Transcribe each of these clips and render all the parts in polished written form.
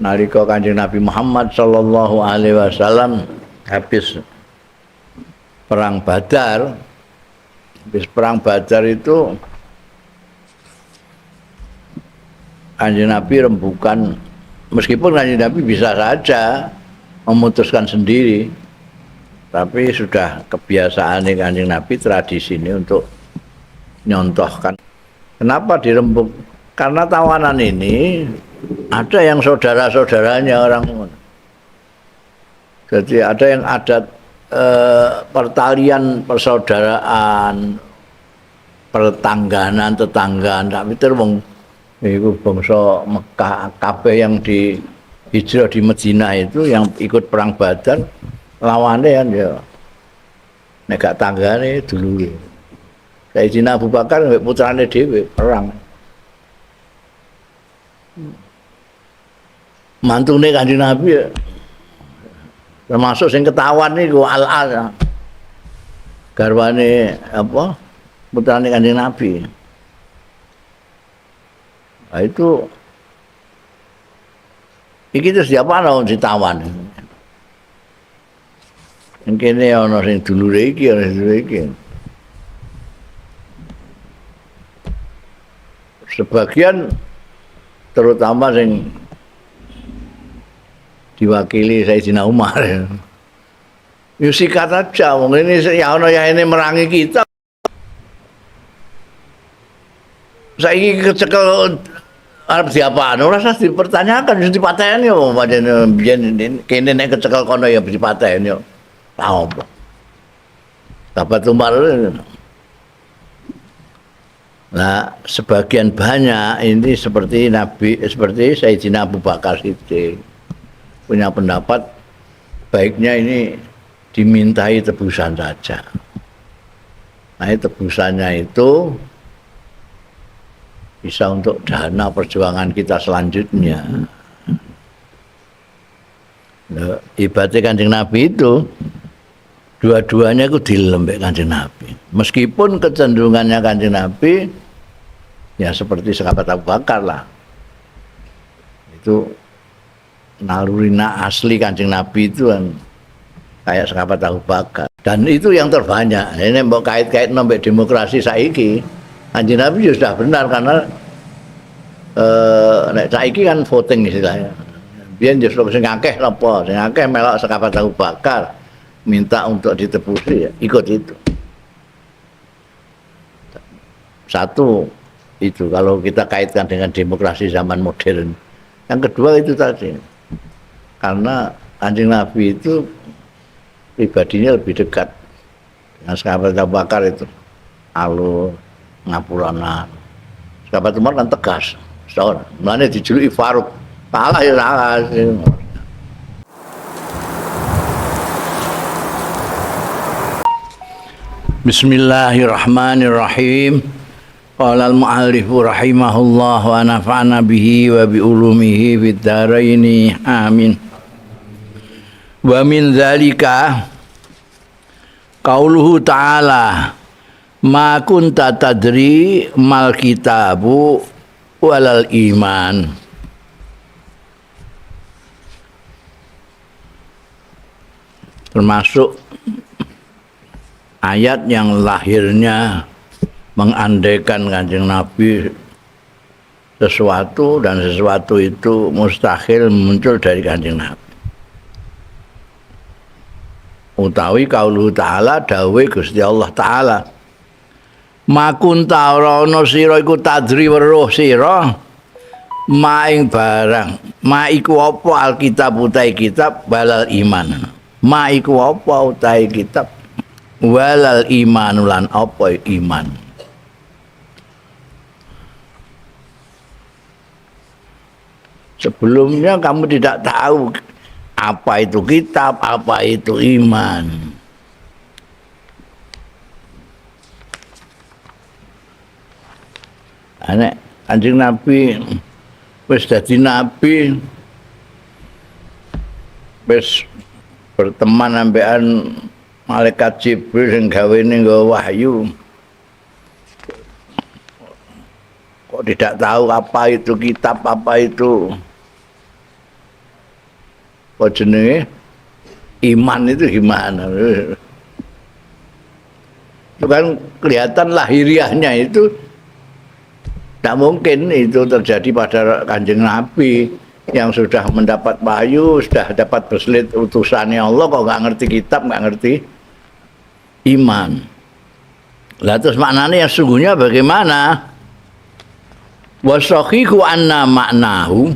nalika Kanjeng Nabi Muhammad sallallahu alaihi wasallam habis perang Badar. Habis perang Badar itu Kanjeng Nabi rembukan, meskipun Kanjeng Nabi bisa saja memutuskan sendiri, tapi sudah kebiasaan Kanjeng Nabi tradisi ini untuk nyontohkan. Kenapa dirembuk? Karena tawanan ini ada yang saudara-saudaranya orang. Jadi ada yang adat pertalian persaudaraan, pertangganan, tetanggaan. Tapi terus itu bangsa Mekah kabeh yang di hijrah di Madinah itu yang ikut perang Badar lawannya kan ya nek gak tanggane dulure. Sayyidina Abu Bakar mbek putrane dhewe perang. Mantune Kanjeng Nabi ya, termasuk sing ketahuan niku Al-As. Garwane apa? Putrane Kanjeng Nabi. Nah, itu iki terus siapa ana ditawan. Yang kene ana sing dulure iki, ana dulure iki. Sebagian terutama sing diwakili Sayyidina Umar. Ya sikat aja, wong ini ya ana ya ini merangi kita. Saiki kecekel arep diapaan? Ora usah dipertanyakan, wis dipateni yo pancen biyen kene nek kecekel kono ya dipateni yo. Lah opo? Sahabat Umar. Nah, sebagian banyak ini seperti Sayyidina Abu Bakar Siddiq punya pendapat baiknya ini dimintai tebusan saja. Nah, tebusannya itu bisa untuk dana perjuangan kita selanjutnya. Nah, ibadah Kanjeng Nabi itu dua-duanya itu dilembek Kanjeng Nabi. Meskipun kecenderungannya Kanjeng Nabi ya seperti sahabat Abu Bakar lah. Itu nalurina asli Kanjeng Nabi itu kan kayak sahabat Abu Bakar. Dan itu yang terbanyak. Ini mau kait-kait nombek demokrasi saiki. Kanjeng Nabi sudah benar karena nek saiki kan voting istilahnya. Biyen justru sing akeh napa, sing akeh melok sahabat Abu Bakar minta untuk ditebusi ya, ikut itu. Satu itu kalau kita kaitkan dengan demokrasi zaman modern. Yang kedua itu tadi. Karena Kanjeng Nabi itu pribadinya lebih dekat dengan sahabat Abu Bakar itu. Alur ngapurana. Sahabat Umar kan tegas. Seorang, mulane dijuluki Faruk. Salah ya salah. Bismillahirrahmanirrahim. Qala al-mu'allif rahimahullah wa nafa'ana bihi wa bi ulumihi fid dharain. Amin. Wa min dzalika qauluhu ta'ala ma kunta tadri mal kitabu walal iman. Termasuk ayat yang lahirnya mengandaikan Kanjeng Nabi sesuatu dan sesuatu itu mustahil muncul dari Kanjeng Nabi. Utawi qauluhu ta'ala dawuhe Gusti Allah Ta'ala ma kunta ora ana sira iku tadri weruh sira ma ing barang ma iku apa alkitab utahe kitab balal iman ma iku apa utahe kitab walal iman lan apa iman. Sebelumnya kamu tidak tahu apa itu kitab, apa itu iman. Anak Kanjeng Nabi wis dadi nabi, wis berteman ambekan malaikat Jibril sing gawene nggawa wahyu. Kok tidak tahu apa itu kitab, apa itu apa jenenge iman itu gimana? Itu kan kelihatan lahiriahnya itu tidak mungkin itu terjadi pada Kanjeng Nabi yang sudah mendapat wahyu, sudah dapat berselit utusannya Allah, kok nggak ngerti kitab, nggak ngerti iman. Lah terus maknanya yang sungguhnya bagaimana? Wasahihu anna maknahu,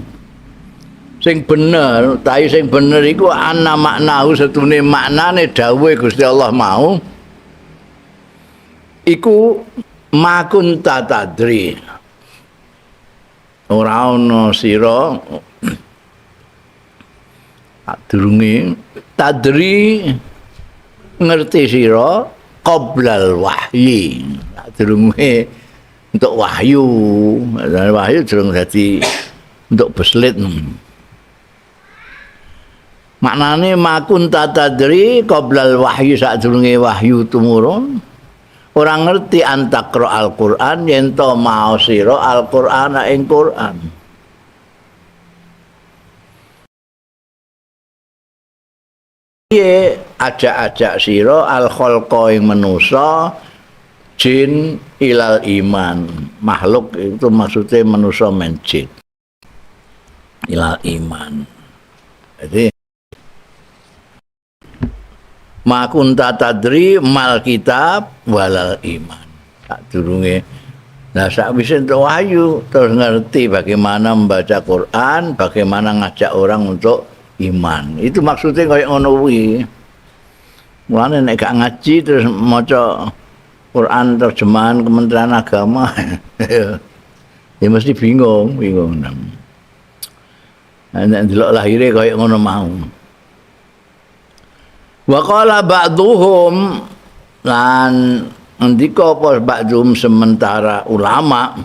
sing bener, tapi sing bener iku anna maknahu setune maknane dawuhe Gusti Allah mau iku makun tatadri. Ora ana sira durunge tadri ngerti sira qoblal wahyi. Durunge untuk wahyu, wahyu durung dadi untuk beslit. Maknane makun tatadri qoblal wahyi sadurunge wahyu tumurun. Orang ngerti antakro Al-Quran yen to mau sira Al-Quran ing Quran. Ye ajak-ajak sira al-khalqa ing manusa jin ilal iman. Makhluk itu maksudnya manusa men jin. Ilal iman. Jadi makunta tadri mal kitab walal iman. Tak durunge. Nah sakwise entuk wahyu terus ngerti bagaimana membaca Quran, bagaimana ngajak orang untuk iman. Itu maksudnya kayak ngono kuwi. Mulane nek gak ngaji terus maca Quran terjemahan Kementerian Agama ya mesti bingung. Nah nek delok lahire kayak ngono mau. Wa qala ba'dhum lan ndika apa ba'dhum sementara ulama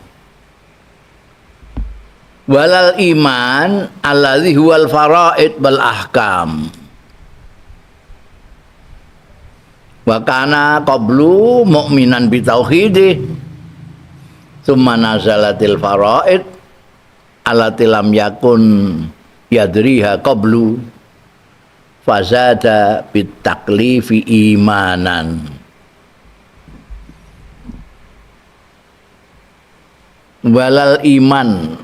walal iman alladzi huwal faraid wal ahkam wa kana qablu mu'minan bi tauhidi tsumma nazalatil faraid allati lam yakun yadriha qablu fazada bitaklifi imanan. Walal iman.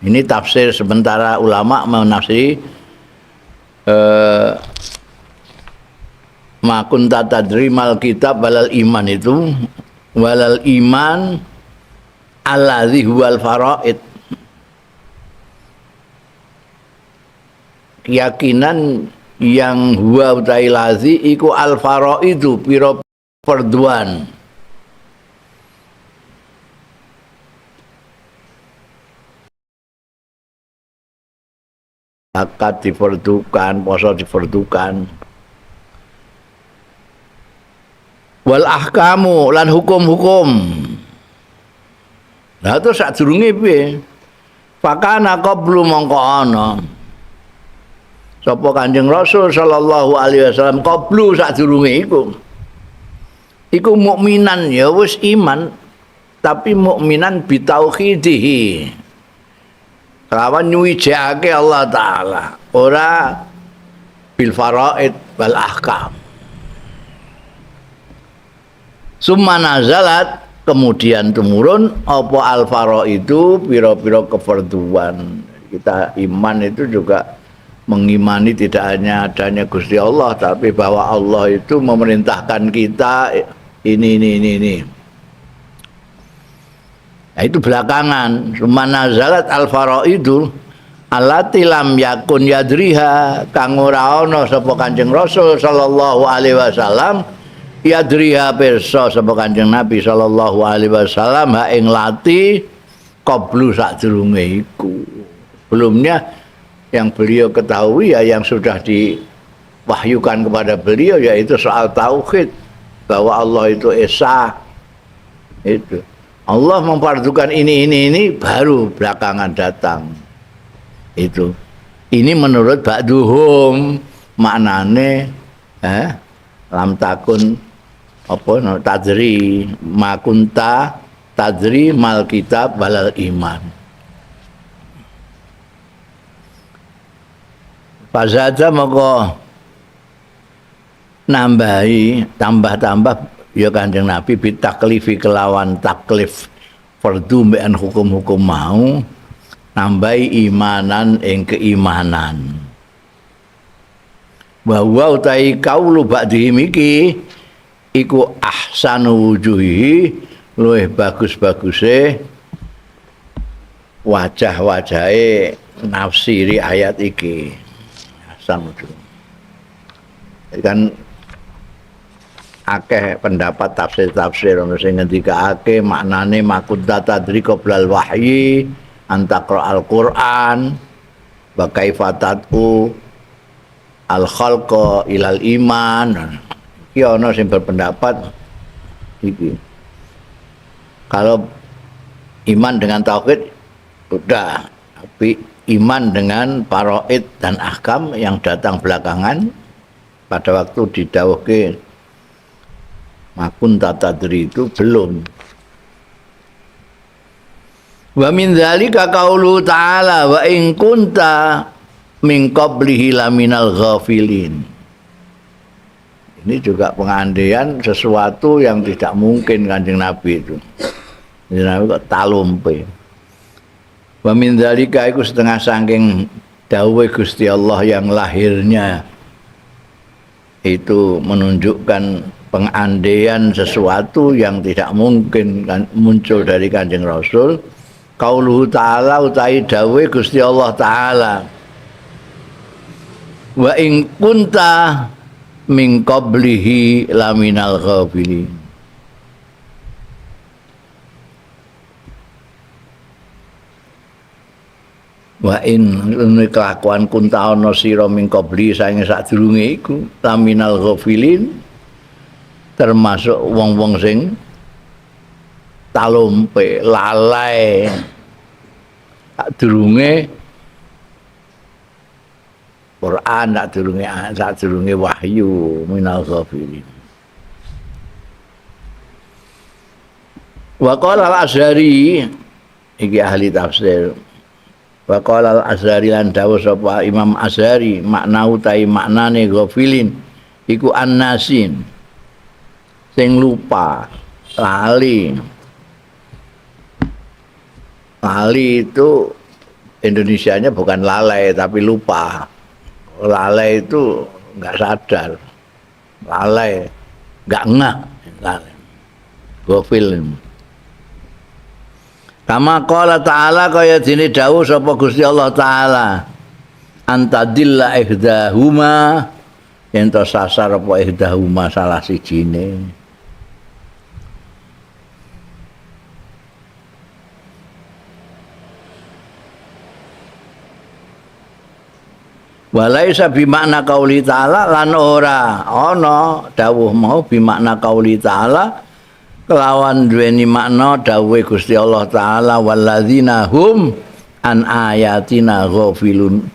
Ini tafsir sementara ulama menafsiri makun tatadri mal kitab walal iman itu walal iman alladzi huwal faraid. Keyakinan yang huwa utai lazi iku al faraidu pira perduan. Zakat diperdukan, puasa diperdukan. Wal ahkamu lan hukum-hukum. Lah terus sadurunge piye? Fakana qablu mongko ana. Sapa Kanjeng Rasul sallallahu alaihi wasallam qablu sadurunge iku mukminan ya wis iman tapi mukminan bitauhidihi lawan nyuwijake Allah taala ora bil faraid wal ahkam. Summa nazalat kemudian tumurun apa al faraid itu pira-pira kefarduan. Kita iman itu juga mengimani tidak hanya adanya Gusti Allah tapi bahwa Allah itu memerintahkan kita ini. Nah, itu belakangan. Sumana zalat al faraidu allati lam yakun yadriha kang ora ana sapa Kanjeng Rasul sallallahu alaihi wasallam yadriha pirsa sapa Kanjeng Nabi sallallahu alaihi wasallam ha ing lati qablu sadurunge iku. Belumnya yang beliau ketahui ya yang sudah diwahyukan kepada beliau yaitu soal tauhid bahwa Allah itu esa. Itu Allah memfardukan ini baru belakangan datang. Itu ini menurut ba'duhum maknane lam takun apa tadri makunta tadri mal kitab walal iman. Fazada maka nambahi tambah-tambah ya Kanjeng Nabi bitaklifi kelawan taklif fardu mbekan hukum-hukum mau nambahi imanan ing keimanan. Bahwa utai kaulu ba'dihim iki iku ahsanu wujuhi luwih bagus-baguse wajah-wajahe nafsiri ayat iki. Ahsan wujuh. Kan akeh pendapat tafsir-tafsir ono sing ngendikake maknane makunta tadri qoblal wahyi antaqra al-Qur'an wa kaifatatu al-khalqa ilal iman. Iki ono sing berpendapat iki. Kalau iman dengan tauhid udah, tapi iman dengan faraid dan ahkam yang datang belakangan pada waktu didhawuhke makun tatadri itu belum. Wa min dzalika qaulu ta'ala wa in kunta min qablihi laminal ghafilin. Ini juga pengandaian sesuatu yang tidak mungkin Kanjeng Nabi itu. Kanjeng Nabi kok talumpe. Wa min dzalika iku setengah saking dawuh Gusti Allah yang lahirnya itu menunjukkan pengandaian sesuatu yang tidak mungkin kan, muncul dari Kanjeng Rasul. Qauluhu ta'ala utai dawuh Gusti Allah taala wa in kunta min qablihi laminal ghafilin. Wa in kelakuan kunta ana sira min qabli saking sadurunge iku laminal ghafilin termasuk wong-wong sing talumpe lalai sadurunge Quran, sadurunge wahyu minal ghafilin. Wa qala al-Azhari iki ahli tafsir. Wa qala al-Azhari lan dawuh sapa Imam Azhari makna utahe maknane ghafilin iku annasin sing lupa, lali. Lali itu Indonesianya bukan lalai tapi lupa. Lalai itu enggak sadar. Lalai, enggak ngeh. Lalai. Ghafil. Kama qala ta'ala kaya dene dawuh sapa Gusti Allah taala. Antadilla ihdahuma yen to sasar apa ihdahuma salah sijine. Walaisa bimakna qauli ta'ala lan ora ana dawuh mau bimakna qauli ta'ala kelawan duweni makna dawuhe Gusti Allah taala walladzina hum an ayatina ghafilun.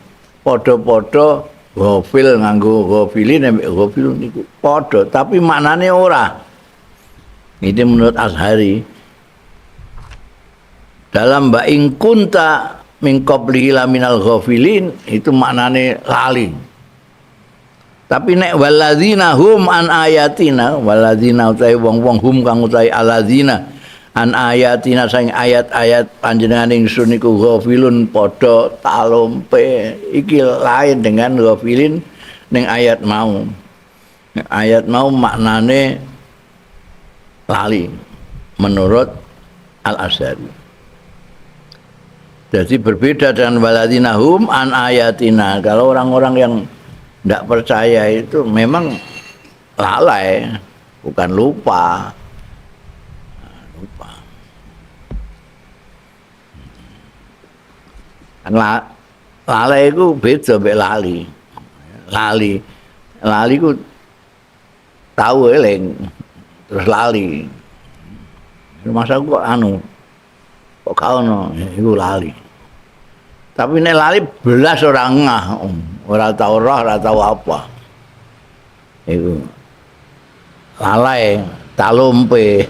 Padha-padha ghafil nganggo ghafilin nek ghafilun iku padha tapi maknane ora. Ini menurut Azhari. Dalam ba'in kunta min qablihi laminal ghafilin itu maknane lali. Tapi nek waladzina hum an ayatina, waladzina utai wong-wong hum kang utai aladzina an ayatina saing ayat-ayat panjenengan ingsun niku ghafilun padha talumpe. Iki lain dengan ghafilin ning ayat mau. Nek ayat mau maknane lali menurut Al-Azhari. Jadi berbeda dengan waladzina hum an ayatina. Kalau orang-orang yang tidak percaya itu memang lalai, bukan lupa. Lupa. Kan lalai itu beda mbek lali. Lali itu tahu eling terus lali. Masa kok kok kaono iku lali. Tapi nek lali belas orang ngah, ora tau roh, ora tau apa. Iku lalai, talumpe.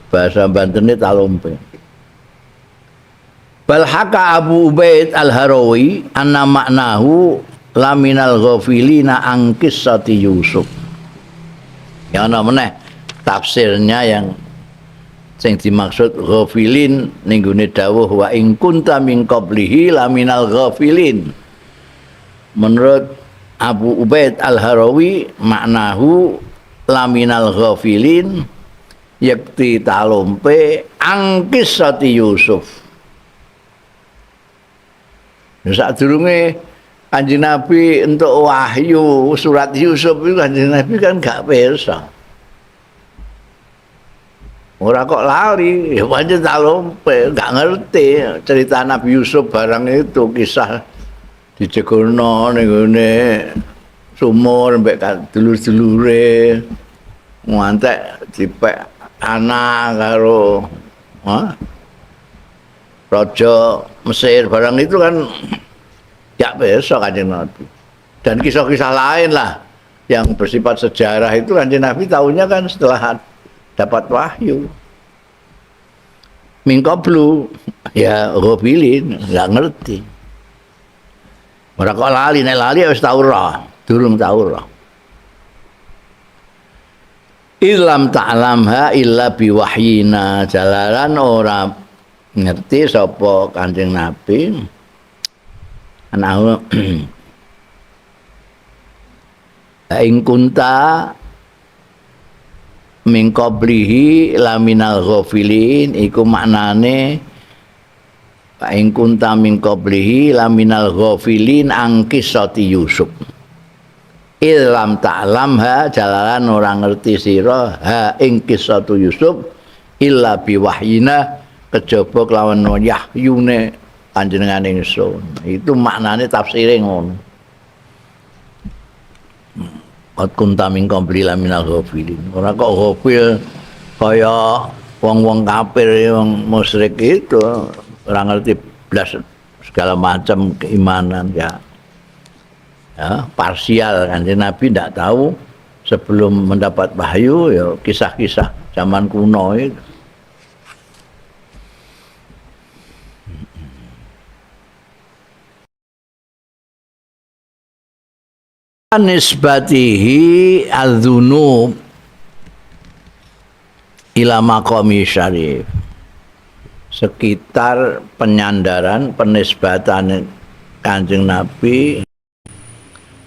Bahasa Bantene talumpe. Bal haka Abu Ubaid Al-Harawi anna maknahu laminal ghafilina an qissati Yusuf. Ya ana meneh tafsirnya yang sing dimaksud ghafilin ning gone dawuh wa in kunta min qablihi laminal ghafilin. Menurut Abu Ubaid Al-Harawi maknahu laminal ghafilin yakti talompe angkisati Yusuf. Sadurunge Kanjeng Nabi untuk wahyu surat Yusuf itu Kanjeng Nabi kan gak pirsa. Ora kok lali, ya pancen talompe, gak ngerti cerita Nabi Yusuf barang itu, kisah dijegono ning gone sumur mbek dulur-dulure ngantek dipek anak karo raja Mesir barang itu kan gak biasa Kanjeng Nabi. Dan kisah-kisah lain lah yang bersifat sejarah itu Kanjeng Nabi tahunya kan setelah dapat wahyu. Min qablu ya ghafilin, enggak ngerti. Ora kok lali, nek lali wis tau ora, durung tau ora. Ilam ta'lamha illa biwahyina, jalaran ora ngerti sapa Kanjeng Nabi anahu ing kunta min qablihi laminal ghafilin iku maknane ing kunta min qablihi laminal ghafilin ang qissati Yusuf. Illam ta'lamha jalalan ora ngerti sira ha ing qissatu Yusuf illa biwahyina kejaba kelawan wahyune panjenengane ingsun. Itu maknane tafsire ngono. Qad kunta min qabli laminal ghafilin. Ora kok ghafil kaya wong-wong kafir, wong musyrik itu, ora ngerti blas segala macam keimanan ya. Ya, parsial kan Nabi tidak tahu sebelum mendapat wahyu ya kisah-kisah zaman kuno itu. Nisbatihi al-dzunub ila maqami syarif, sekitar penyandaran penisbatan Kanjeng Nabi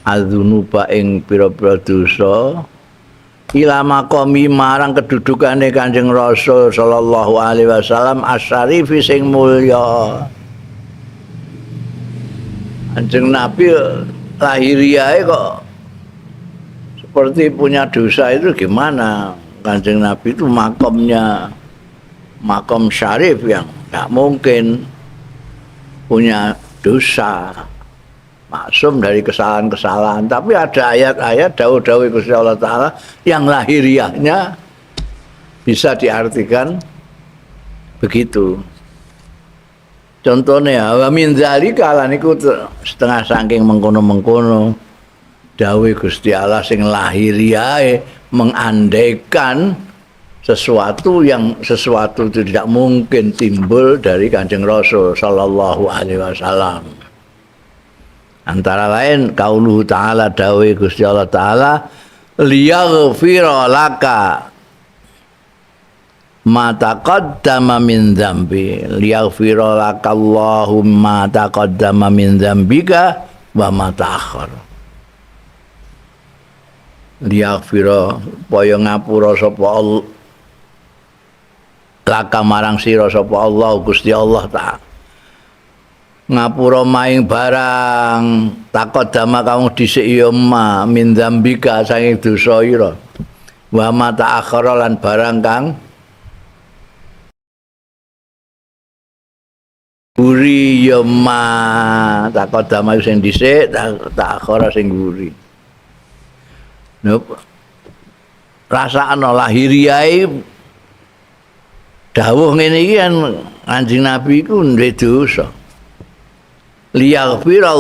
al-dzunuba ing pira-pira dosa ila maqami marang kedudukane Kanjeng Rasul sallallahu alaihi wasallam asyarifi sing mulya. Kanjeng Nabi lahiriae kok seperti punya dosa itu gimana? Kanjeng Nabi itu makamnya makam syarif yang gak mungkin punya dosa, maksum dari kesalahan-kesalahan. Tapi ada ayat-ayat dawuh-dawuh Gusti Allah Ta'ala yang lahiriahnya bisa diartikan begitu. Contohnya wa min dzalika lan iku setengah saking mengkono-mengkono dawuh Gusti Allah sing lahiriae mengandaikan sesuatu itu tidak mungkin timbul dari Kanjeng Rasul sallallahu alaihi wasallam. Antara lain qauluhu ta'ala dawuh Gusti Allah Ta'ala liyaghfira laka ma taqaddama min dzambi liyaghfira lakallahu ma taqaddama min dzambika wa ma ta'akhkhar. Liyaghfira supaya ngapura sapa Allah laka marang sira sapa Allah Gusti Allah Ta'ala ngapura maing barang taqaddama kang dhisik ya ma min dzambika saking dosa ira wa ma ta'akhkhara lan barang kang guri ya ma taqaddama sing dhisik ta'akhkhara sing guri. Rasakno lahiriae dawuh ngene iki kan Kanjeng Nabi iku duwe dosa. Liyaghfira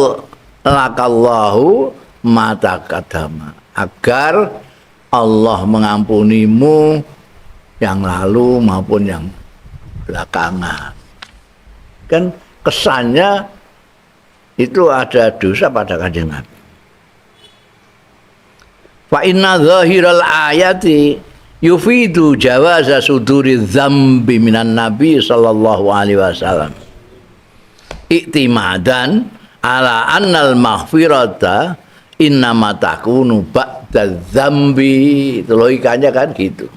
lakallahu ma taqaddama, agar Allah mengampunimu yang lalu maupun yang belakangan. Kan kesannya itu ada dosa pada Kanjeng Nabi. Fa inna zahiral ayati yufidu jawaza suduri dzambi minan nabi sallallahu alaihi wasallam. Iktimadan ala annal maghfirata innama takunu ba'da dzambi. Itu logikanya kan gitu.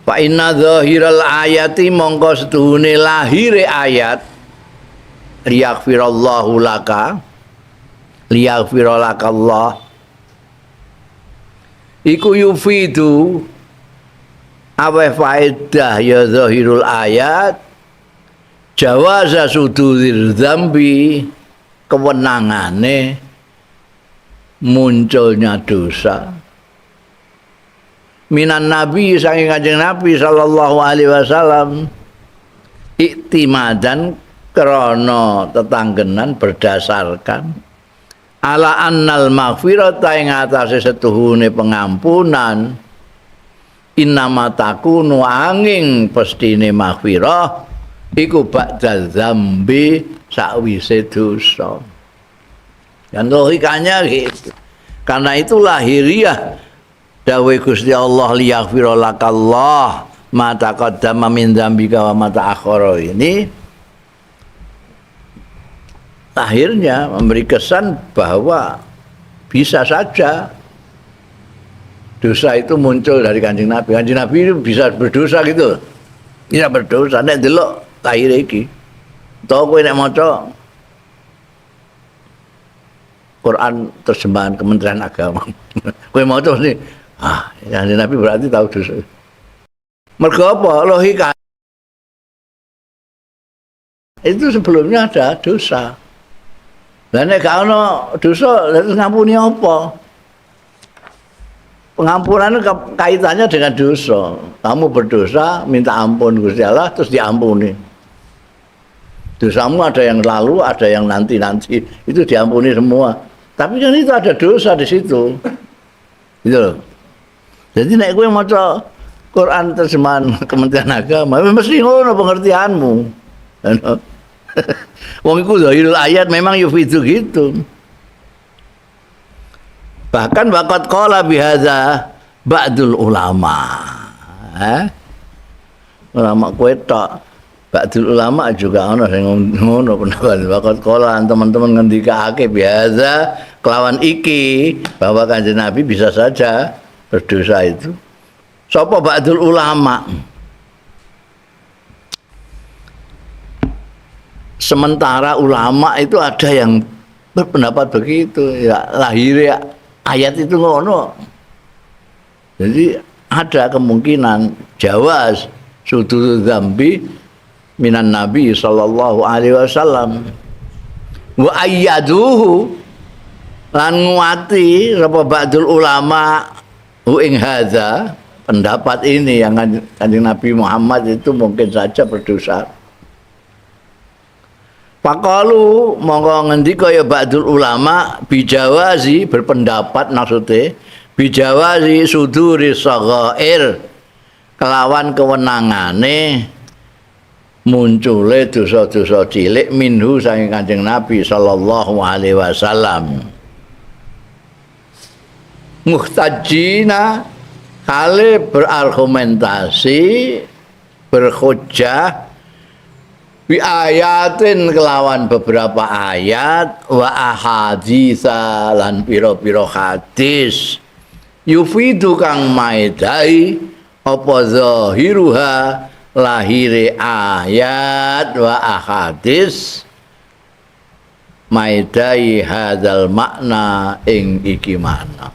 Fa inna zahiral ayati mongko setuhune lahire ayat liyaghfirallahu laka liyaghfiralakallah iku yufidu apa faedah ya zahirul ayat jawaza sudurir dzambi kewenangane munculnya dosa minan nabi saking kanjeng nabi sallallahu alaihi wasallam iktimadan krana tetanggenan berdasarkan ala annal maghfirata ing atase setuhune pengampunan innama takunu angin pestine maghfirah iku ba'da dzambi sakwise dosa. Dan logikanya gitu. Karena itu lahiriah dawuh Gusti Allah liyaghfiralakallah ma taqaddama min dzambika wa ma ta'akhkhara ini akhirnya memberi kesan bahwa bisa saja dosa itu muncul dari Kanjeng Nabi. Kanjeng Nabi itu bisa berdosa gitu. Bisa berdosa nek delok lahir iki. Tau kowe nek maca Quran terjemahan Kementerian Agama. Kowe maca mesti Kanjeng Nabi berarti tahu dosa. Mergo apa? Logika. Itu sebelumnya ada dosa. Lah nek gak ana dosa terus ngampuni apa? Pengampunan kaitannya dengan dosa. Kamu berdosa, minta ampun Gusti Allah terus diampuni. Dosamu ada yang lalu, ada yang nanti-nanti, itu diampuni semua. Tapi kan itu ada dosa di situ. Gitu loh. Jadi nek kowe maca Quran terjemahan Kementerian Agama, mesti ngono pengertianmu. Wong iku zahirul ayat memang yufidu gitu. Bahkan waqat qala bihadza ba'dul ulama. Ulama kowe tok. Ba'dul ulama juga ana sing ngono pendapat. Waqat qala teman-teman ngendikake bihadza kelawan iki bahwa Kanjeng Nabi bisa saja berdosa itu. Sapa ba'dul ulama? Sementara ulama itu ada yang berpendapat begitu, ya lahirnya ayat itu ngono. Jadi ada kemungkinan jawaz sudul dzambi minan nabi sallallahu alaihi wasallam wa ayyaduhu lan nguati sapa ba'dul ulama ing hadza pendapat ini yang Kanjeng Nabi Muhammad itu mungkin saja berdosa. Pakalu mongko ngendika ya ba'dul ulama bijawazi berpendapat maksudnya bijawazi suduri saghair kelawan kewenangane muncule dosa-dosa cilik minhu saking Kanjeng Nabi sallallahu alaihi wasallam muhtajina kale berargumentasi berhujjah bi ayatin kelawan beberapa ayat wa ahaditsa lan pira-pira hadis yufidu kang maedai apa zahiruha lahire ayat wa ahadis maedai hadzal makna ing iki makna.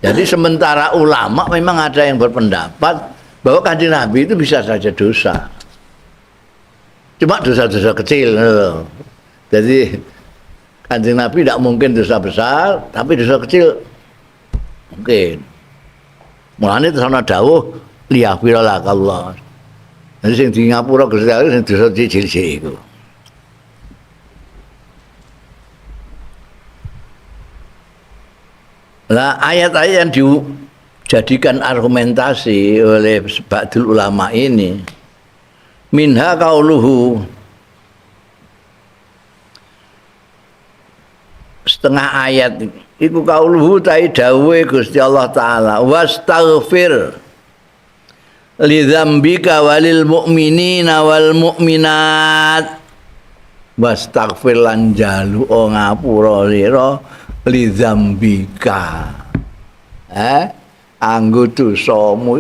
Jadi sementara ulama memang ada yang berpendapat bahwa Kanjeng Nabi itu bisa saja dosa. Cuma dosa-dosa kecil. Jadi Kanjeng Nabi tidak mungkin dosa besar, tapi dosa kecil mungkin. Mulane terus ana dawuh liyaghfiralakallah. Jadi sing di ngapura Gusti Allah sing dosa cilik-cilik iku. Lah ayat-ayat yang dijadikan argumentasi oleh ba'dul ulama ini minha qauluhu setengah ayat iku kauluhu tai dawuhe Gusti Allah taala wastaghfir li dzambika walil mu'minina wal mu'minat wastaghfir lan jaluka ngapura sira li dzambika anggo dosamu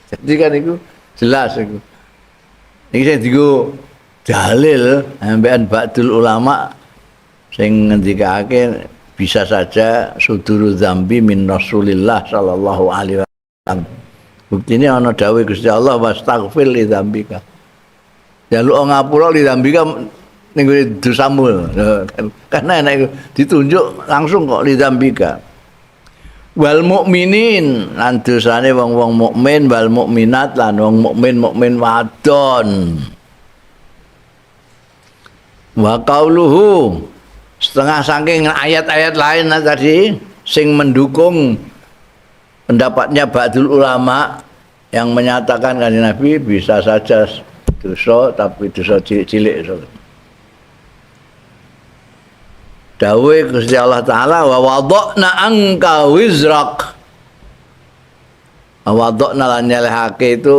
jadi kan itu jelas itu iki sing dienggo dalil ambekan ba'dul ulama sing ngendikake bisa saja suduru dzambi min Rasulillah sallallahu alaihi wasallam. Buktine ana dawuh Gusti Allah wastaghfir li dzambika. Jaluk ngapura li dzambika ning dosamu. Karena enak itu ditunjuk langsung kok li dzambika. Wal mukminin lan dosane wong-wong mukmin wal mukminat lan wong mukmin wadon. Wa qauluhu setengah saking ayat-ayat lain tadi sing mendukung pendapatnya ba'dul ulama yang menyatakan kanjeng Nabi bisa saja dosa tapi dosa cilik-cilik. Dawuh Gusti Allah taala wa wada'na anka wizrak. Wada'na lan nyelehake itu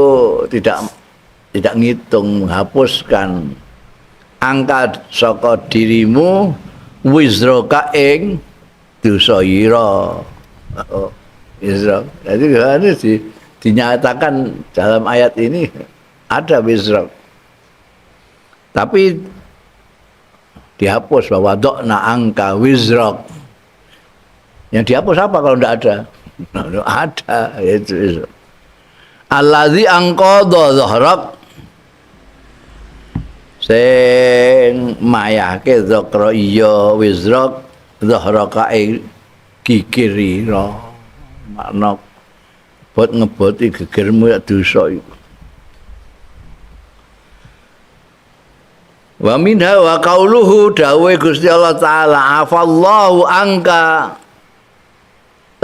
tidak ngitung, menghapuskan angka saka dirimu wizraka ing dosa ira. Wizra. Jadi harus dinyatakan dalam ayat ini ada wizra. Tapi dihapus bahwa dokna angka wizrak. Yang dihapus apa kalau tidak ada? Ada itu. Allazi angqadha dhahrak sing mayake zakra iya wizrak zahraka gigirira makna bot ngeboti gegermu ya dosa iku wa minha wa qauluhu dawuh Gusti Allah taala afallahu angka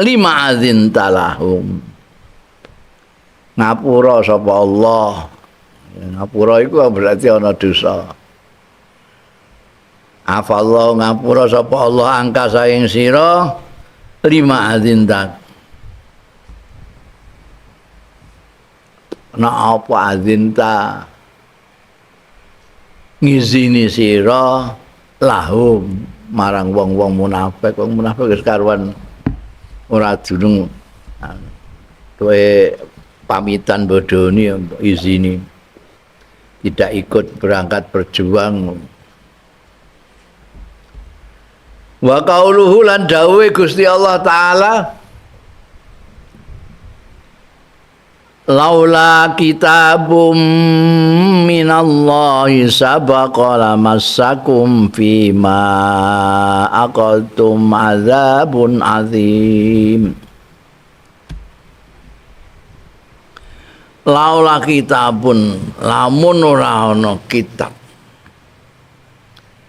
lima azin talahum ngapura sapa Allah. Ngapura iku berarti ana dosa. Afallahu ngapura sapa Allah angka saing sira lima azintak. Ana apa azinta? Ngizini sira lahum marang wong-wong munafik. Wong munafik wis karuan ora dunung kowe pamitan bodoni untuk izini tidak ikut berangkat berjuang. Wa qauluhu lan dawuhe Gusti Allah taala laula kitabum minallahi sabaqa lamassakum fima aqaltum adzabun azim. Laula kitabun lamun ora ana kitab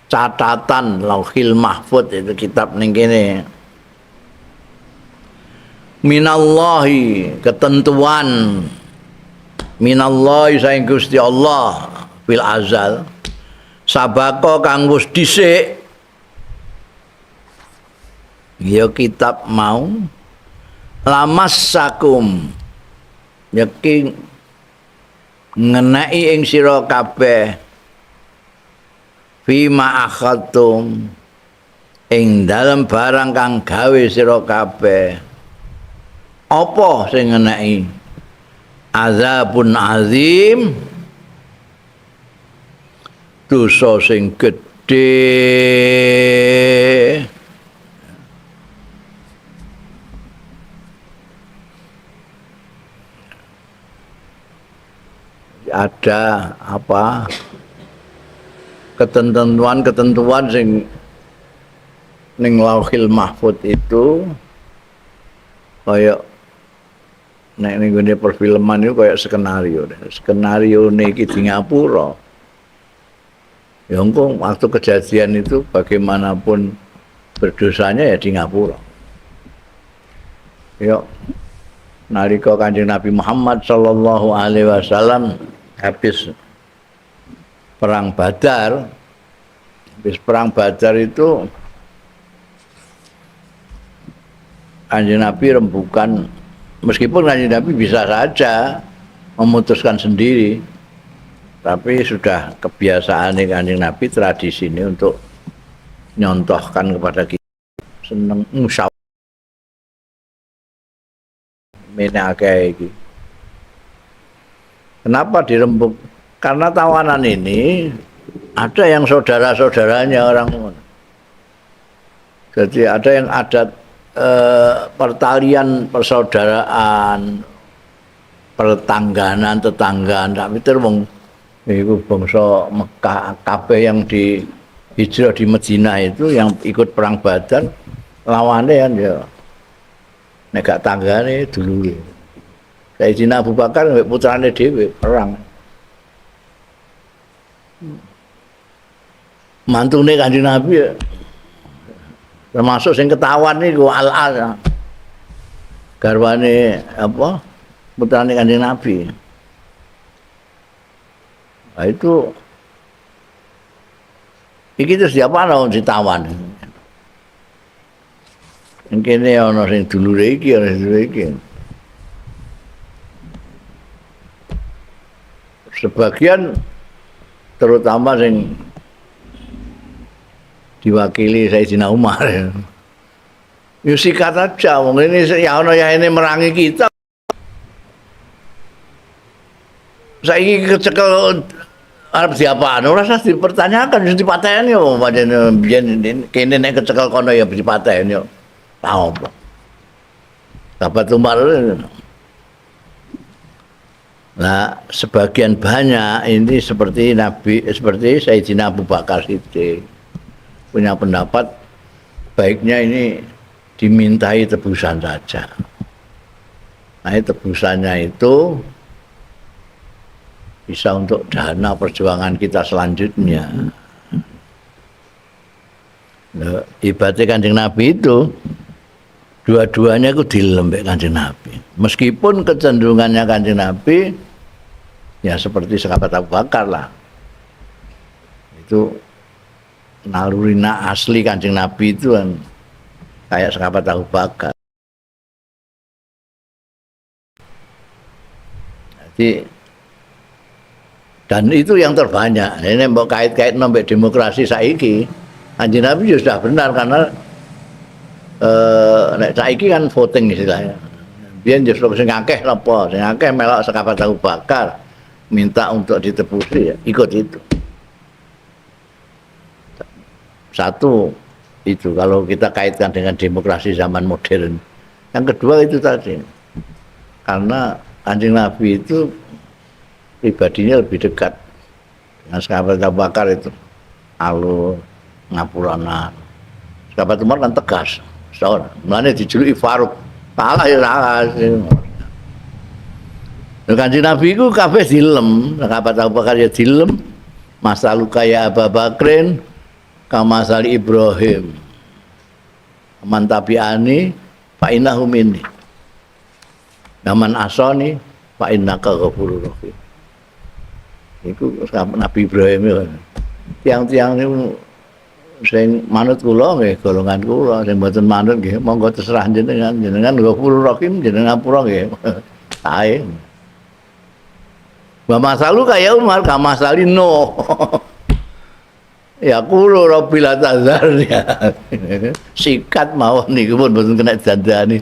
catatan lauhil mahfud itu kitab ning kene minallahi ketentuan minallahi saing Gusti Allah fil azal sabako kang wis dhisik ya kitab mau lamassakum yakin ngenai ing sira kabeh fima akhadtum ing dalem barang kang gawe sira kabeh apa sing ngenai azabun azim dosa sing gedhe ada apa ketentuan sing ning lauhil mahfud itu kayak nek ning gone perfilman itu kayak skenario niki di ngapura ya engko waktu kejadian itu bagaimanapun berdosanya ya di ngapura ya nalika Kanjeng Nabi Muhammad sallallahu alaihi wasallam habis perang Badar itu Kanjeng Nabi rembukan, meskipun Kanjeng Nabi bisa saja memutuskan sendiri, tapi sudah kebiasaan Kanjeng Nabi, tradisi ini untuk nyontohkan kepada kita, seneng musyawarah menake iki. Kenapa dirembuk? Karena tawanan ini ada yang saudara-saudaranya orang. Jadi ada yang adat pertalian persaudaraan, pertangganan, tetanggaan, tapi terus itu bangsa Mekah kabeh yang di hijrah di Madinah itu yang ikut perang Badar lawannya kan ya nek gak tanggane dulure. Sayyidina Abu Bakar mbek putrane dhewe perang. Mantune Kanjeng Nabi ya, termasuk sing ketahuan niku Al-As. Garwane apa? Putrane Kanjeng Nabi. Nah itu iki terus siapa ana ditawan. Yang kene ana sing dulure iki, ana dulure iki. Sebagian terutama sing diwakili Sayyidina Umar. Ya sikat aja, wong ini ya ana ya ini merangi kita. Saiki kecekel arep diapaan? Ora usah dipertanyakan, wis dipateni yo pancen biyen kene nek kecekel kono ya dipateni yo. Tahu apa? Sahabat Umar. Nah, sebagian banyak ini seperti Sayyidina Abu Bakar Siddiq punya pendapat baiknya ini dimintai tebusan saja. Nah, tebusannya itu bisa untuk dana perjuangan kita selanjutnya. Nah, ibadah Kanjeng Nabi itu dua-duanya itu dilembek Kanjeng Nabi. Meskipun kecenderungannya Kanjeng Nabi ya seperti sahabat Abu Bakar lah. Itu nalurina asli Kanjeng Nabi itu kan kayak sahabat Abu Bakar. Jadi dan itu yang terbanyak. Ini mbok kait-kait nombek demokrasi saiki. Kanjeng Nabi sudah benar karena nek saiki kan voting istilahnya. Biyen justru sing akeh napa, sing akeh melok sahabat Abu Bakar minta untuk ditebusi ya, ikut itu. Satu itu kalau kita kaitkan dengan demokrasi zaman modern. Yang kedua itu tadi. Karena Kanjeng Nabi itu pribadinya lebih dekat dengan sahabat Abu Bakar itu. Alur, ngapuranan. Sahabat Umar kan tegas. Soalnya, mana dijuluki Faruk. Salah ya salah. Kanjeng Nabi itu kabeh dilem, sahabat Abu Bakar ya dilem. Masaluka ya Abu Bakrin kamasali Ibrahim. Man tabi'ani fa innahu minni. Naman asani fa innaka ghafurur rahim. Iku Nabi Ibrahim ya. Tiang-tiang niku sing manut kula nggih golongan kula, sing mboten manut nggih monggo terserah jenengan. Jenengan Ghafurur Rahim jenengan ngapura nggih. Sae. Wa masalu kaya Umar kamasali no. Ya kulo Rabbil Tazar ya. Sikat mawon niku pun mboten kena dandani.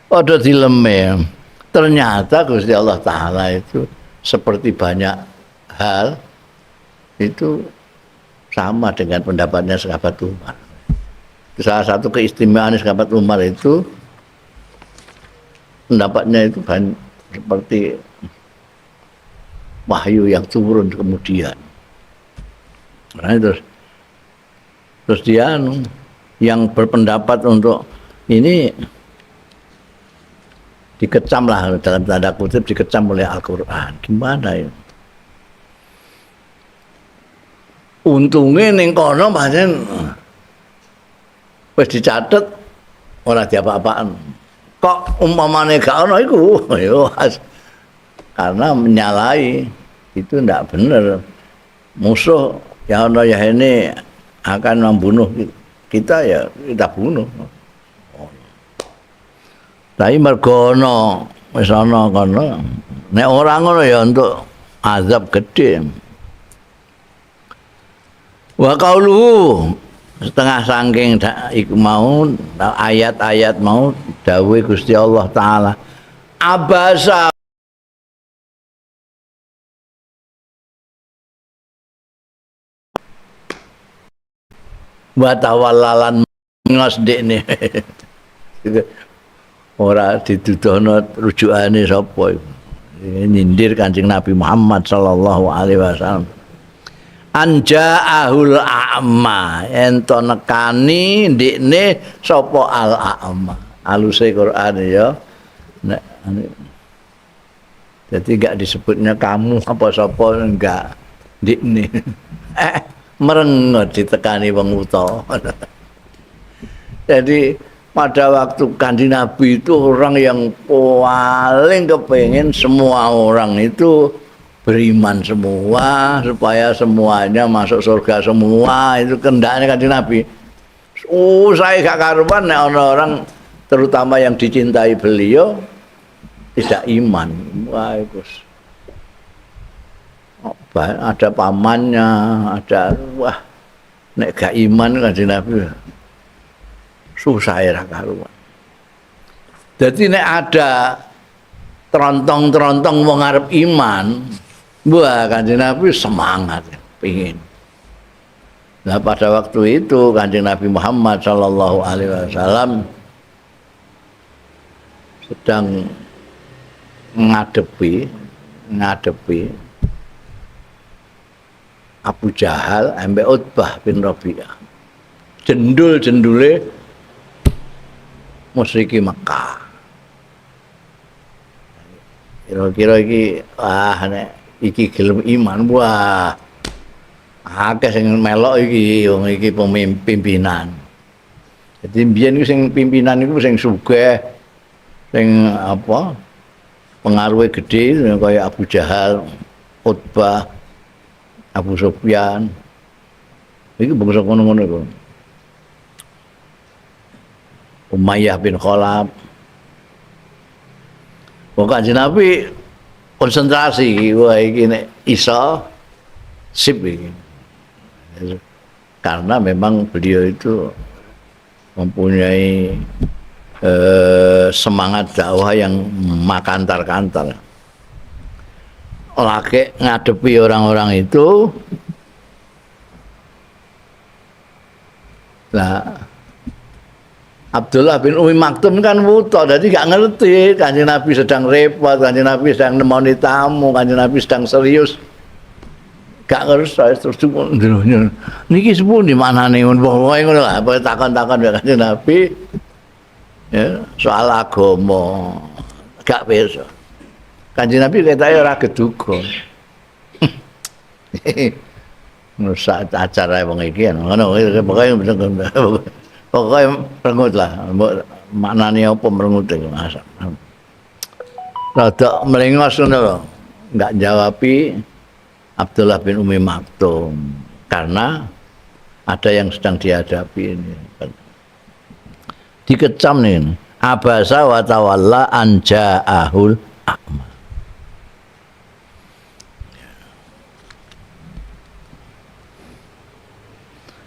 Padha dileme. Ternyata Gusti Allah Taala itu seperti banyak hal itu sama dengan pendapatnya sahabat Umar. Salah satu keistimewaan sahabat Umar itu pendapatnya itu seperti wahyu yang turun kemudian. Nah, terus dia yang berpendapat untuk ini dikecam lah dalam tanda kutip, dikecam oleh Al-Quran. Gimana ya? Untungnya ning kono pancen wis dicatet ora diapa-apaan. Kok umpamane gak ono iku ya karena menyalahi itu ndak bener. Musuh yang ono ya ini akan membunuh kita ya kita bunuh. Tapi mergo ana wis ana kono. Nek ora ngono ya untuk azab gede. Wa qauluhu setengah saking iku mau ayat-ayat mau dawuh Gusti Allah taala abasa wa tawallalan ngosdekne ora dituduhno rujukane sapa nyindir Kanjeng Nabi Muhammad sallallahu alaihi wasallam anja'ahul a'ma ento nekani ndikne sapa al a'ma aluse Quran ya nek jadi enggak disebutnya kamu apa sapa enggak ndikne merengut ditekani wong uta jadi pada waktu Kanjeng Nabi itu orang yang paling kepingin semua orang itu beriman semua supaya semuanya masuk surga semua itu kehendaknya Kanjeng Nabi. Saya gak karuan nek ana orang terutama yang dicintai beliau tidak iman. Wah itu ada pamannya, ada wah nek gak iman Kanjeng Nabi susah ya karuan. Jadi nek ada terontong-terontong wong arep iman, wah Kanjeng Nabi semangat pingin. Nah pada waktu itu Kanjeng Nabi Muhammad sallallahu alaihi wasallam sedang ngadepi Abu Jahal ambek Utbah bin Rabi'ah. Jendul-jendule musyriki Mekah. Kira-kira iki nek iki gelem iman wah akeh sing melok iki wong iki pimpinan. Jadi mbiyen iku sing pimpinan iku sing sugih sing apa pengaruhe gede kaya Abu Jahal, Utbah, Abu Sufyan. Iki bangsa ngono-ngono iku. Umayyah bin Khalaf. Kanjeng Nabi konsentrasi wah iki nek iso sip iki. Karena memang beliau itu mempunyai semangat dakwah yang makantar-kantar. Lagi ngadepi orang-orang itu lah Abdullah bin Umi Maktum kan wuto, jadi gak ngerti Kanjeng Nabi sedang repot, Kanjeng Nabi sedang nemoni tamu, Kanjeng Nabi sedang serius. Gak ngerti terus niki sepun di mana nih pokoke ngono lah, pokoke takon-takon ya Kanjeng Nabi. Ya, soal agama gak pirsa. Kanjeng Nabi ketake ora geduga. Nusak acara wong iki ngono pokoke pokoknya merengut lah, maknanya apa merengut itu masa. Rada melengos ngono nggak jawabi Abdullah bin Umi Maktum karena ada yang sedang dihadapi ini. Dikecam nih, abasa wa tawalla an ja'ahul a'ma.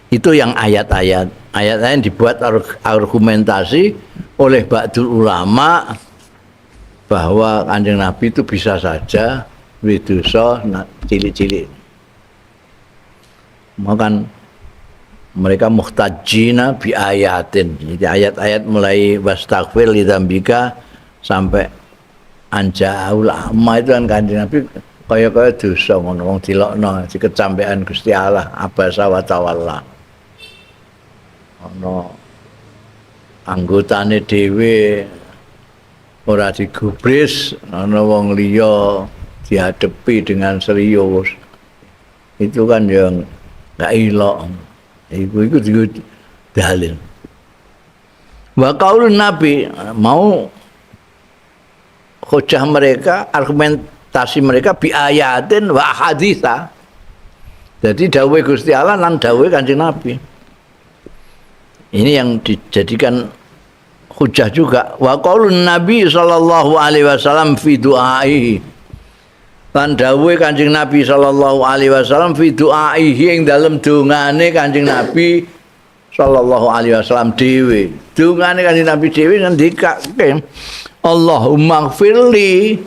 Itu yang ayat-ayat dibuat argumentasi oleh ba'dul ulama bahwa Kanjeng Nabi itu bisa saja widosa cilik-cilik. Makan mereka muhtajina bi ayatin. Jadi ayat-ayat mulai wastaghfir lidzambika sampai anja'ul a'ma itu kan Kanjeng Nabi kaya-kaya dosa ngono wong dilokno dikecampekan Gusti Allah abasa wa tawalla. Ana anggotane dhewe ora digubris, ana wong liya dihadapi dengan serius. Itu kan yang gak ilok. Iku dalil. Wa qaulun Nabi mau hujah mereka, argumentasi mereka bi ayatin wa haditsa. Jadi dawuh Gusti Allah lan dawuh Kanjeng Nabi. Ini yang dijadikan hujjah juga. Wa qaulun Nabi sallallahu alaihi wasallam fi du'ai. Lan dawuhe Kanjeng Nabi sallallahu alaihi wasallam fi du'aihi ing dalem dongane Kanjeng Nabi sallallahu alaihi wasallam dhewe. Dongane Kanjeng Nabi dhewe ngendikake Allahumma ighfirli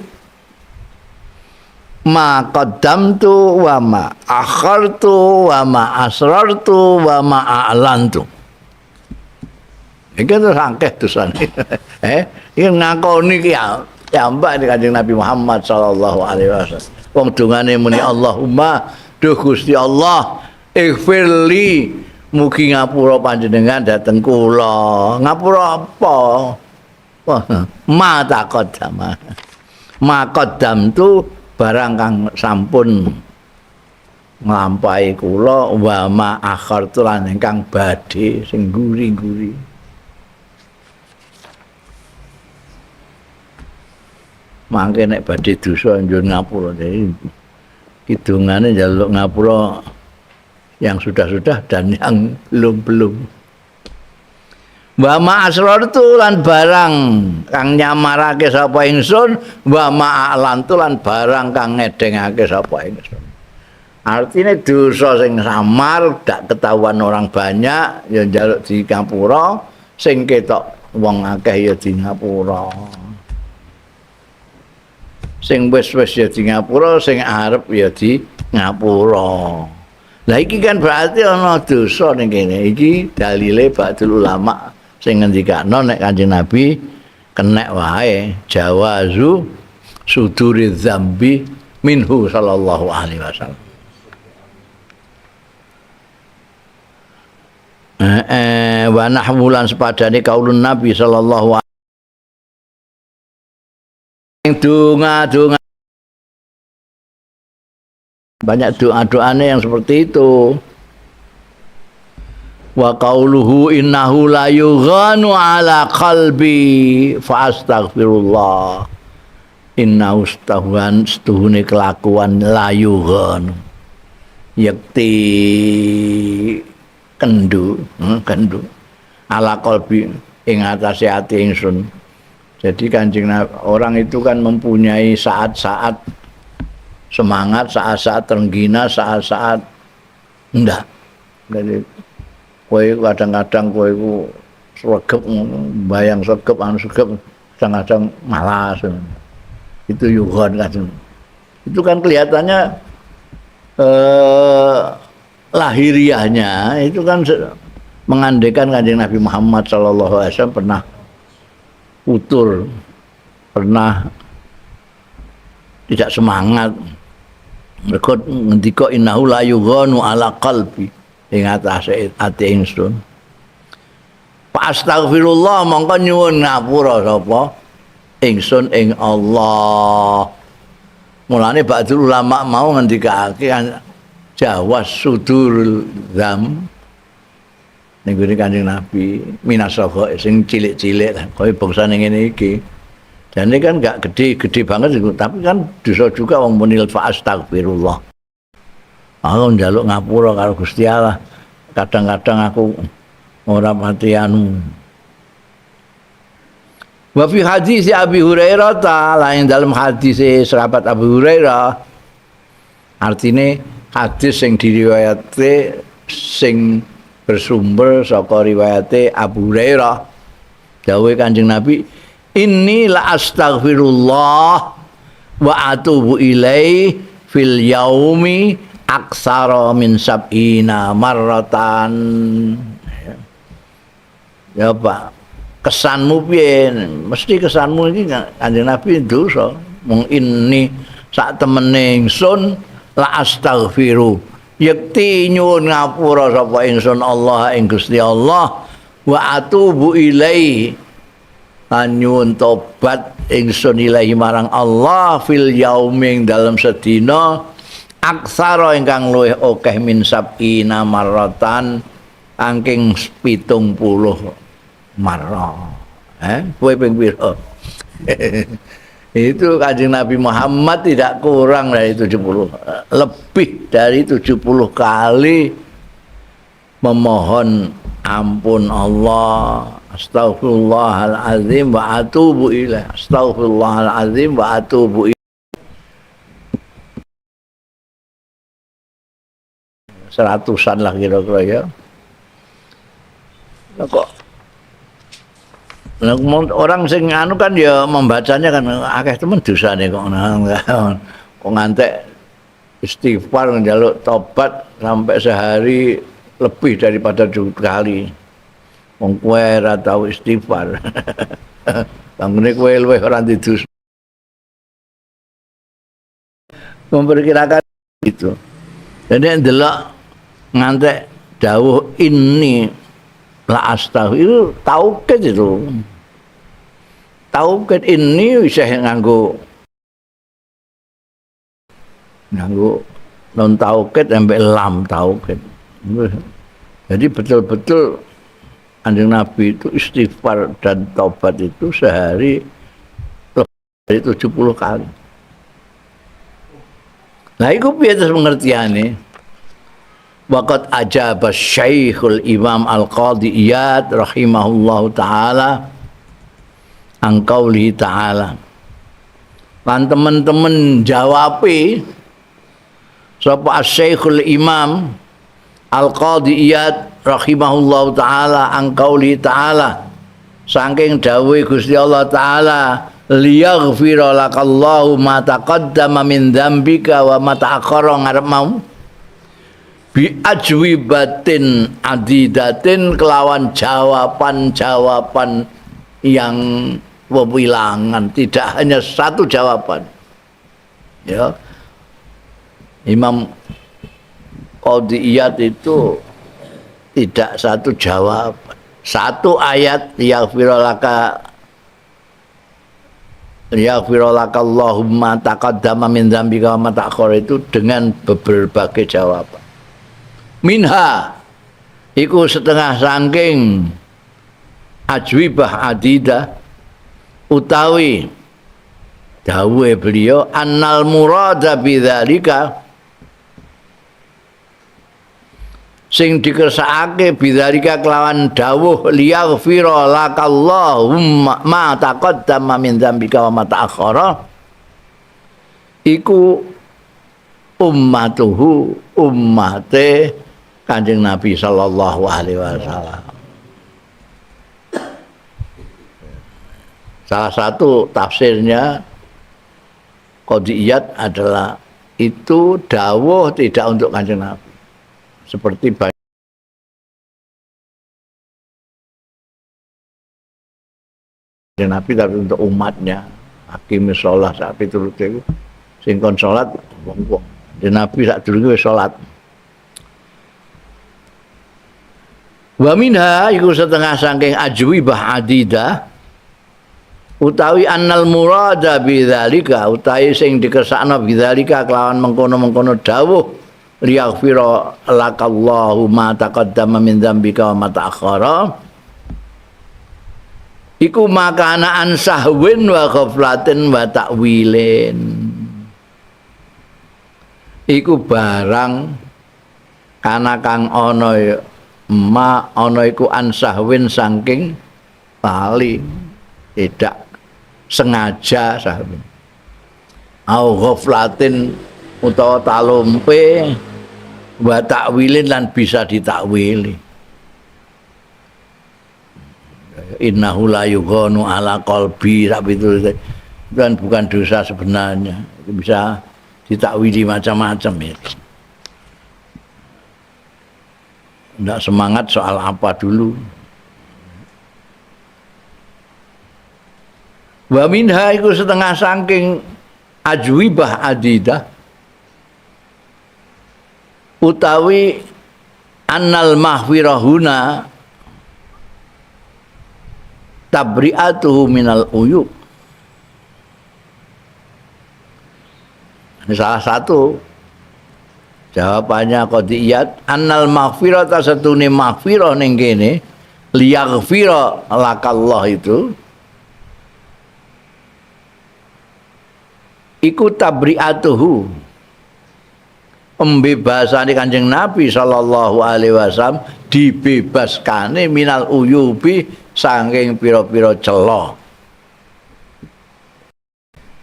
ma qaddamtu wa ma akhartu wa ma asrartu wa ma a'lantu. Iki terus akeh dosane. Iki ngakoni ki ya mbak Kanjeng Nabi Muhammad sallallahu alaihi wasallam. Wong dongane muni Allahumma duh Gusti Allah ighfirli mugi ngapura panjenengan dhateng kula. Ngapura apa? Wah, ma taqaddama. Ma qaddamtu barang kang sampun nglampahi kula wa ma akhartu lan ingkang badhe sing guri-guri. Mangke nek badhe dosa njur ngapura dhewe. Kidungane njaluk ngapura yang sudah-sudah dan yang belum-belum. Wa ma asrartu lan barang kang nyamarake sapa ingsun, wa ma a'lantu lan barang kang ngedengake sapa ingsun. Artinya dosa sing samar dak ketahuan orang banyak ya njaluk di ngapura, sing ketok wong akeh ya di ngapura. Sing wis-wis ya di ngapura, sing arep ya di ngapura. Lah iki kan berarti ana dosa ning kene. Iki dalile ba'dul ulama sing ngendikano nek Kanjeng Nabi kenek wae jawazu suduri dzambi minhu sallallahu alaihi wasallam. Wa nahwulan sepadane kaulun Nabi sallallahu alaihi donga-donga banyak doa-doane yang seperti itu. Wa qauluhu innahu la yughanu ala qalbi fa astaghfirullah. Innahu stuhune kelakuan la yughanu yakti kendu ala qalbi ing atase ati ingsun. Jadi Kanjeng orang itu kan mempunyai saat-saat semangat, saat-saat tergina, saat-saat enggak. Jadi kowe kadang-kadang kowe iku sregep bayang sregep anu sregep kadang-kadang malas. Itu yughon kan. Itu kan kelihatannya lahiriahnya itu kan mengandaikan Kanjeng Nabi Muhammad sallallahu alaihi wasallam pernah utur, pernah tidak semangat. Mereka ngendika innahu la yughanu ala qalbi ing atase ati ingsun. Fa astaghfirullah mongko nyuwun ngapura sapa ingsun ing Allah. Mulane ba'dul ulama mau ngendikake jawas sudurul dzam ning gone Kanjeng Nabi minasagha sing cilik-cilik koyo bangsane ngene iki. Jane kan enggak gede-gede banget tapi kan dosa juga wong munil fa astagfirullah. Aku njaluk ngapura karo Gusti Allah. Kadang-kadang aku ora pati anu. Wa fi hadis Abi Hurairah lain dalam hadis sahabat Abu Hurairah. Artine hadis sing diriwayatke sing bersumber saka riwayate Abu Hurairah. Dawuhe Kanjeng Nabi, "Inni la astaghfirullah wa atubu ilaihi fil yaumi aksara min sab'ina marratan." Ya Pak, kesanmu piye? Mesti kesanmu iki Kanjeng Nabi dosa. Mung inni sak temene ingsun la astaghfiru yakti nyuwun ngapura sapa ingsun Allah ing Gusti Allah wa atubu ilaihi lan nyuwun tobat ingsun ilahi marang Allah fil yauming dalam sedina aksara ingkang luwih akeh min sab'ina marratan angking 70 marrah. Kowe ping pira? Itu Kanjeng Nabi Muhammad tidak kurang dari 70, lebih dari 70 kali memohon ampun Allah, Astaghfirullahalazim wa atubu ilaih. Astaghfirullahalazim wa atubu ilaih. Seratusan lah kira-kira ya. Nah, kok orang sing anu kan ya membacanya kan akeh temen dosane kok ngantek istighfar njaluk tobat sampai sehari lebih daripada 2 kali. Wong kowe ora tau istighfar. Bangunnya kowe luwih ora didus. Memperkirakan itu. Jadi ndelok ngantek dawuh ini la astaghfir itu taukid itu. Taukid ini bisa nganggo non taukid sampai lam taukid. Jadi betul-betul Kanjeng Nabi itu istighfar dan taubat itu sehari dari 70 kali. Nah, itu biasa pengertiannya. Waqad ajaba Syekhul Imam Al-Qadhi Iyad rahimahullahu taala an qaulihi taala. Lan teman-teman jawabi sapa Syekhul Imam Al-Qadhi Iyad rahimahullahu taala an qaulihi taala saking dawuh Gusti Allah taala liyaghfira lakallahu ma taqaddama min dzambika wa ma ta'akhkhara ngarep mau bi ajwibatin adidatin kelawan jawaban-jawaban yang wewilangan, tidak hanya satu jawaban. Ya. Imam Qadhi Iyad itu tidak satu jawaban. Satu ayat yaghfirulaka Allahumma taqaddama min dzambika wa ma ta'akhkhara itu dengan berbagai jawaban. Minha iku setengah saking ajwibah adidah utawi dawuhe beliau annal murada bidzalika sing dikersakake bidzalika kelawan dawuh liyaghfira lakallahumma ma taqaddama min dzambika wa ma ta'akhkhara iku ummate Kanjeng Nabi sallallahu alaihi wasallam. Salah satu tafsirnya Qadhi Iyad adalah itu dawuh tidak untuk Kanjeng Nabi. Seperti banyak Nabi tapi untuk umatnya. Hakimis sholat saat itu sing kon sholat wong Nabi saat dulu wis sholat. Wa minha iku setengah saking ajwibah adidah utawi annal murada bidzalika utawi sing dikersakno bidzalika kelawan mengkono-mengkono dawuh liyaghfira lakallahu ma taqaddama min dzambika wa ma ta'akhkhara iku makana an sahwin wa ghaflatin wa ta'wilin iku barang kana kang ana ma ana iku an sahwin saking lali tidak sengaja sahwin au ghaflatin utawa talumpe wa takwilin lan bisa ditakwili innahu la yughanu ala qalbi tapi itu dan bukan dosa sebenarnya itu bisa ditakwili macam-macam itu. Tidak semangat soal apa dulu. Wa minha iku setengah saking ajwibah adidah utawi annal mahwirahuna tabri'atuhu minal uyub. Ini salah satu jawabannya Qadhi Iyad annal maghfirata satune maghfirah ning kene liyaghfira lakallah itu iku tabri'atuhu pembebasane Kanjeng Nabi sallallahu alaihi wasallam dibebaskane minal uyubi saking pira-pira cela.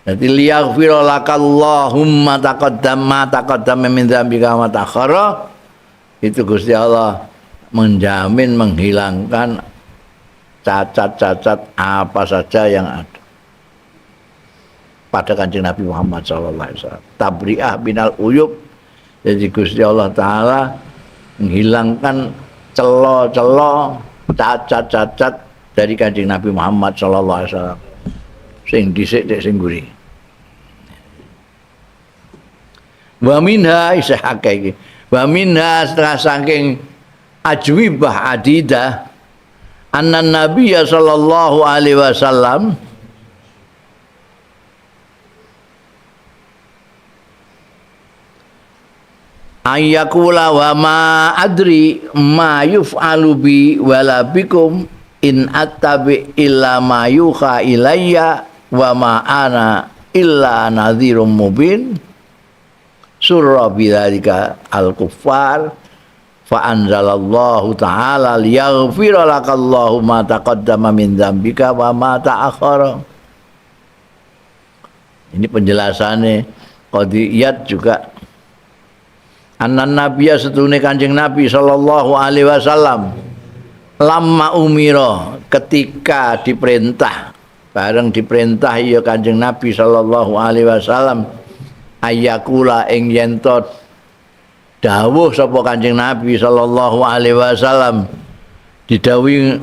Jadi liyaghfira lakallahumma taqaddama min dzambika wa ta'akhkhara, itu Gusti Allah menjamin menghilangkan cacat-cacat apa saja yang ada pada Kanjeng Nabi Muhammad SAW. Tabri'ah binal uyub, jadi Gusti Allah Ta'ala menghilangkan celo-celo, cacat-cacat dari Kanjeng Nabi Muhammad SAW. Sing dhisik nek sing guri. Wa minha isih akeh iki. Wa minha setelah saking ajwibah adidah anna Nabiya sallallahu alaihi wasallam ayyakula wa ma adri ma yuf'alu bi wala bikum in attabi illa ma yuha ilayya wa ma ana illa nadhirum mubin. Surah bidzalika al-kuffar fa anzalallahu ta'ala liyaghfira lakallahu ma taqaddama min dzambika wa ma ta'akhkhara. Ini penjelasannya qadiyat juga. Annan nabiyya setune Kanjeng Nabi sallallahu alaihi wasallam lamma umira, ketika diperintah, bareng diperintah ya Kanjeng Nabi sallallahu alaihi wasallam ayakula ing yen to dawuh sapa Kanjeng Nabi sallallahu alaihi wasallam, didhawuhi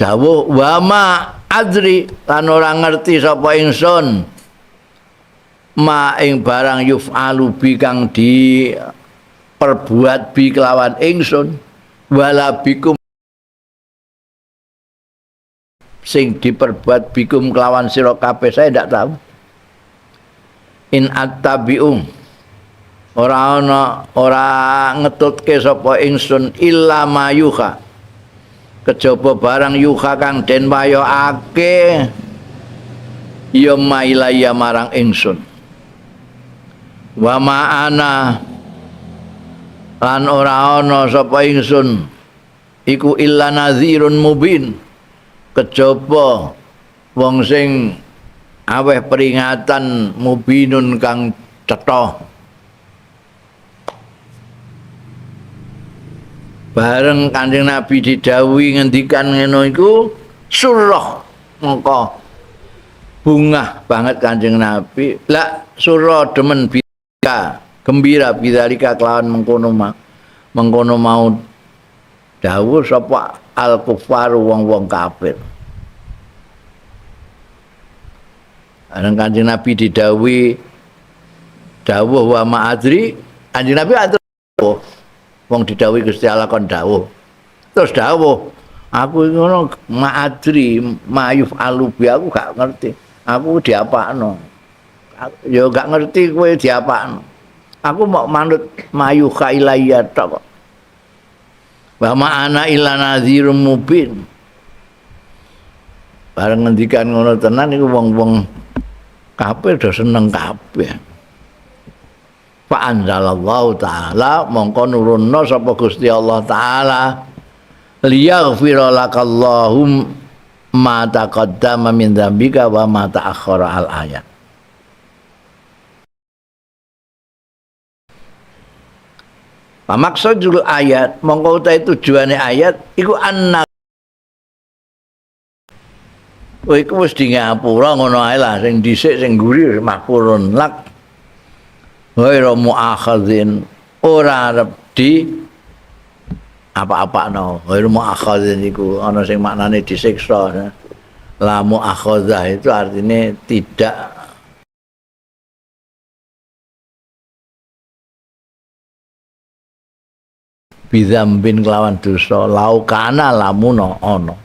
dawuh wa ma adri, lan ora ngerti sapa ingsun ma ing barang yuf'alu bi kang di perbuat bi kelawan ingsun wala bikum sing diperbuat bikum kelawan sira kabeh saya ndak tahu. In attabi'um, ora ana ora ngetutke sapa ingsun illa mayuha, kejaba barang yuha kang den wayokake ya mailaya marang ingsun. Wa ma'ana lan ora ana sapa ingsun iku illa nadhirun mubin, kejaba wong sing aweh peringatan mubinun kang cetha. Bareng Kanjeng Nabi didhawuhi ngendikan ngono iku surah, mongko bungah banget Kanjeng Nabi. Lah surah demen bika gembira bidzalika kelawan mengkono mau dawuh sapa al kufaru wong-wong kafir. Areng Kanjeng Nabi didhawuhi dawuh wa ma'adri, Kanjeng Nabi atur wong didhawuhi Gusti Allah kon dawuh. Terus dawuh, aku ngono ma'adri mayuf alubi, aku gak ngerti. Aku diapakno. Ya gak ngerti kowe diapakno. Aku mau manut mayuha ilayya tok. Wa ma'ana illa nadhirum mubin. Bareng ngendikan ngono tenan iku wong-wong kabeh do seneng kabeh. Fa anzalallahu ta'ala, mongko nurunna sapa Gusti Allah taala liyaghfira lakallahum ma taqaddama min dzambika wa ma ta'akhkhara al ayat. Maksudul ayat, mongko utahe tujuane ayat iku anna iku wis di ngapura ngono ae lah, sing dhisik sing guri mahfurun lak ghairu muakhadzin, ora arep di apa-apano. Ghairu muakhadzin iku ana sing maknane disiksa. La muakhadzah itu artinya tidak bidzambin kelawan dosa, laukana lamun ana.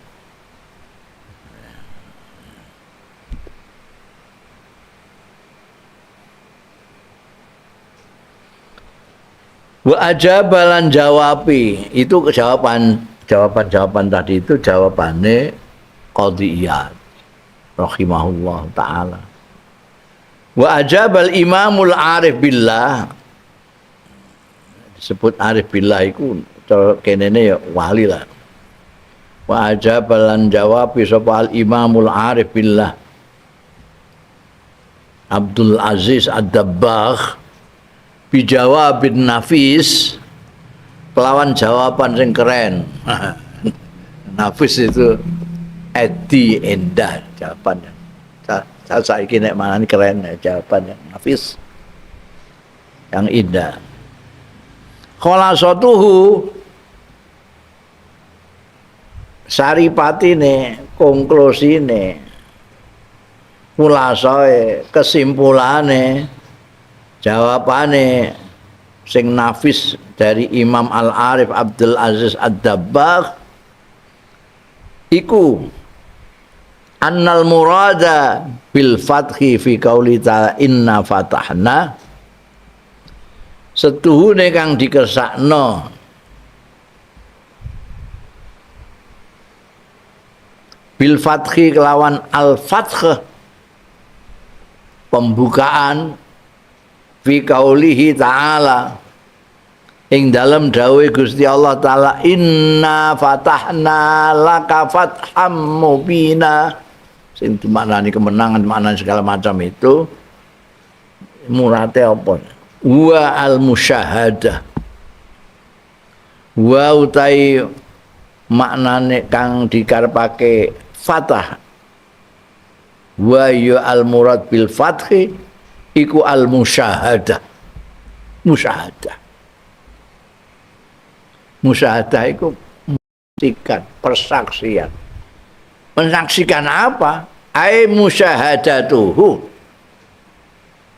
Wa ajabalan jawabi, itu jawaban tadi itu jawabannya Qadiyat rahimahullah taala. Wa ajabal imamul arif billah, disebut arif billah iku kenene ya wali lah. Wa ajabalan jawab sapa al Imamul Arif billah Abdul Aziz Ad-Dabbagh bijawabin nafis kelawan jawaban sing keren. Nafis itu edi endah jawabannya. Saya saiki nek manani keren jawabannya nafis yang indah. Khalasatuhu saripatine konklusine khulasae kesimpulane jawabane sing nafis dari Imam Al-Arif Abdul Aziz Ad-Dabbagh iku annal murada bil fathi fi qauli ta'ala inna fatahna setuhune kang dikersakno bil fathi kelawan al fath pembukaan fi qaulihi ta'ala ing dalam dawuh Gusti Allah taala inna fatahna laka fatham mubina sing dimaknani kemenangan maknani segala macam itu murate apa wa al musyahadah wa utai maknane kang dikarepake fatah wa ya al murad bil fathi iku al musyahadah musyahadah iku menyaksikan persaksian menyaksikan apa ai musyahadatuhu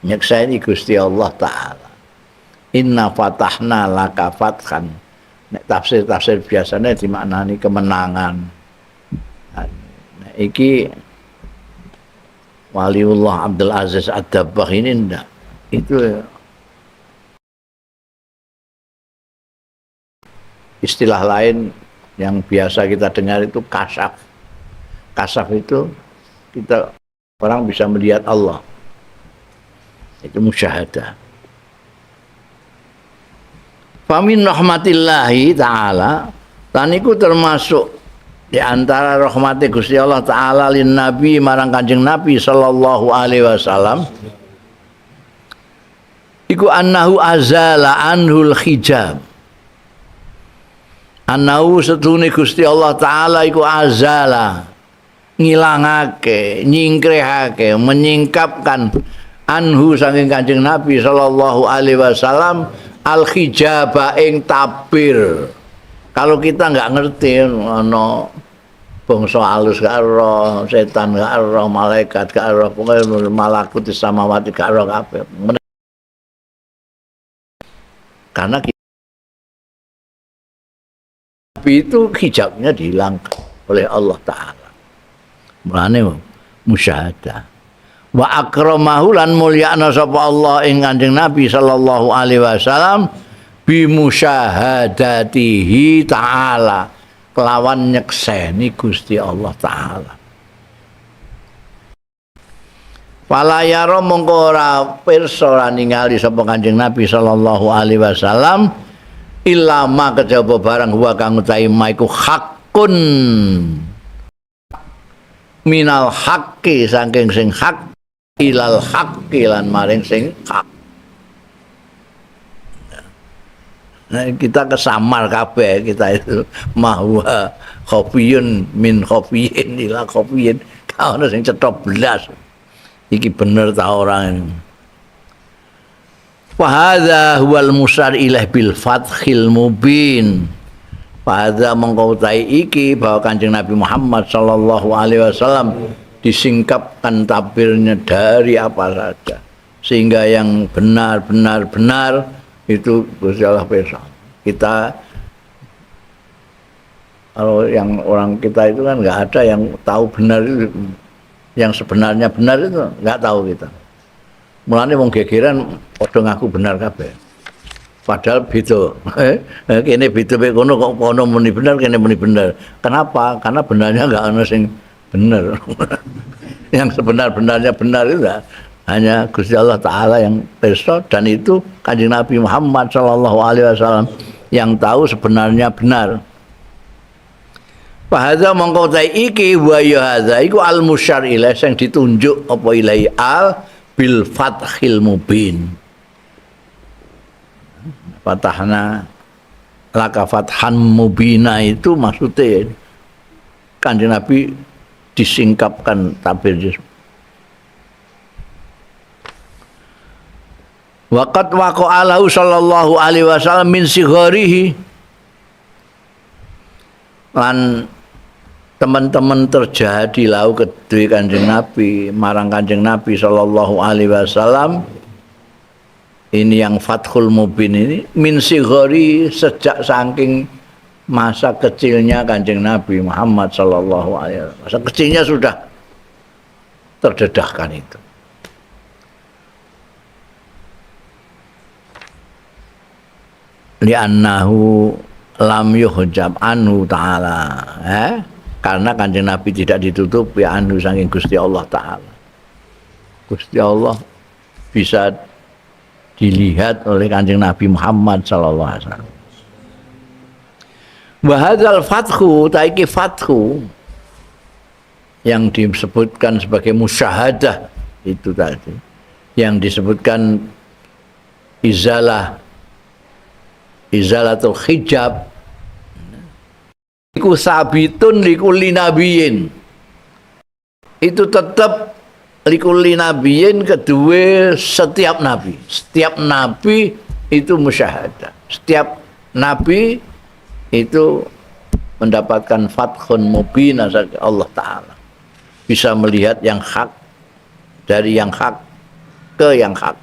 nyekseni Gusti Allah taala inna fatahna laka fathan nek tafsir biasanya dimaknani kemenangan nah, iki Waliullah Abdul Aziz Ad-Dabbagh ini enggak itu istilah lain yang biasa kita dengar itu kasaf. Kasaf itu kita orang bisa melihat Allah. Itu musyahadah. Famin rahmatillahi ta'ala taniku termasuk di antara rahmati Gusti Allah taala lin nabi marang Kanjeng Nabi sallallahu alaihi wasallam iku annahu azala anhul hijab annahu setune Gusti Allah taala iku azala ngilangake nyingkrehake menyingkapkan anhu saking Kanjeng Nabi sallallahu alaihi wasallam al hijaba ing tabir. Kalau kita nggak ngerti ana bangsa halus gak ero, setan gak ero, malaikat gak ero, pokoknya malakut samawati gak ero kabeh. Karena itu hijabnya dihilangkan oleh Allah Ta'ala. Mulane musyahadah. Wa akramahu lan mulyana sapa Allah ing Kanjeng Nabi sallallahu alaihi wasallam bi musyahadatihi ta'ala kelawan nyekseni Gusti Allah taala. Fala yara mongko ora pirsa ora ningali sapa Kanjeng Nabi sallallahu alaihi wasallam illa ma kejaba barang huwa kang utahe maiku hakun minal haqqi saking sing hak ilal haqqi lan maring sing hak. Nah, kita kesamar kabeh kita itu mahwa khofiyun min khofiyin ila khofiyin kaono sing cetha blas iki bener ta orang wa hadza huwal musar ilaih bil fathil mubin wa hadza mongko iki bahwa Kanjeng Nabi Muhammad sallallahu alaihi wasallam disingkapkan tabirnya dari apa saja sehingga yang benar itu Gusti Allah pesa. Kita kalau yang orang kita itu kan nggak ada yang tahu benar itu, yang sebenarnya benar itu nggak tahu kita. Mulane wong gegeran padha ngaku benar kabeh. Padahal beda. Kene beda mek kono kok kono muni bener kene muni bener. Kenapa? Karena benarnya nggak ana sing bener. Yang sebenar-benarnya benar itu hanya Gusti Allah Ta'ala yang pirsa dan itu Kanjeng Nabi Muhammad sallallahu alaihi wasallam yang tahu sebenarnya benar. Fahadza mongko ta iki wa ya hadza iku al musyar ilaih sing ditunjuk apa ilahi al bil fathil mubin. Fatahna laka fathan mubina itu maksudnya Kanjeng Nabi disingkapkan tabir. Waqat waqa'alahu sallallahu alaihi wasallam min sigharihi lan teman-teman terjadi lau kedue Kanjeng Nabi marang Kanjeng Nabi sallallahu alaihi wasallam ini yang Fathul Mubin ini min sighari sejak saking masa kecilnya Kanjeng Nabi Muhammad sallallahu alaihi wasallam. Masa kecilnya sudah terdedahkan itu. Li'annahu lam yuhjab anhu ta'ala karena Kanjeng Nabi tidak ditutupi anhu saking Gusti Allah Ta'ala. Gusti Allah bisa dilihat oleh Kanjeng Nabi Muhammad sallallahu alaihi wasallam. Wa hadzal fathu taiki fathu yang disebutkan sebagai musyahadah itu tadi yang disebutkan izalatul hijab iku sabitun likulli nabiyin itu tetap likulli nabiyin kedua setiap nabi itu musyahadah, setiap nabi itu mendapatkan fathun mubin Allah Ta'ala bisa melihat yang hak dari yang hak ke yang hak.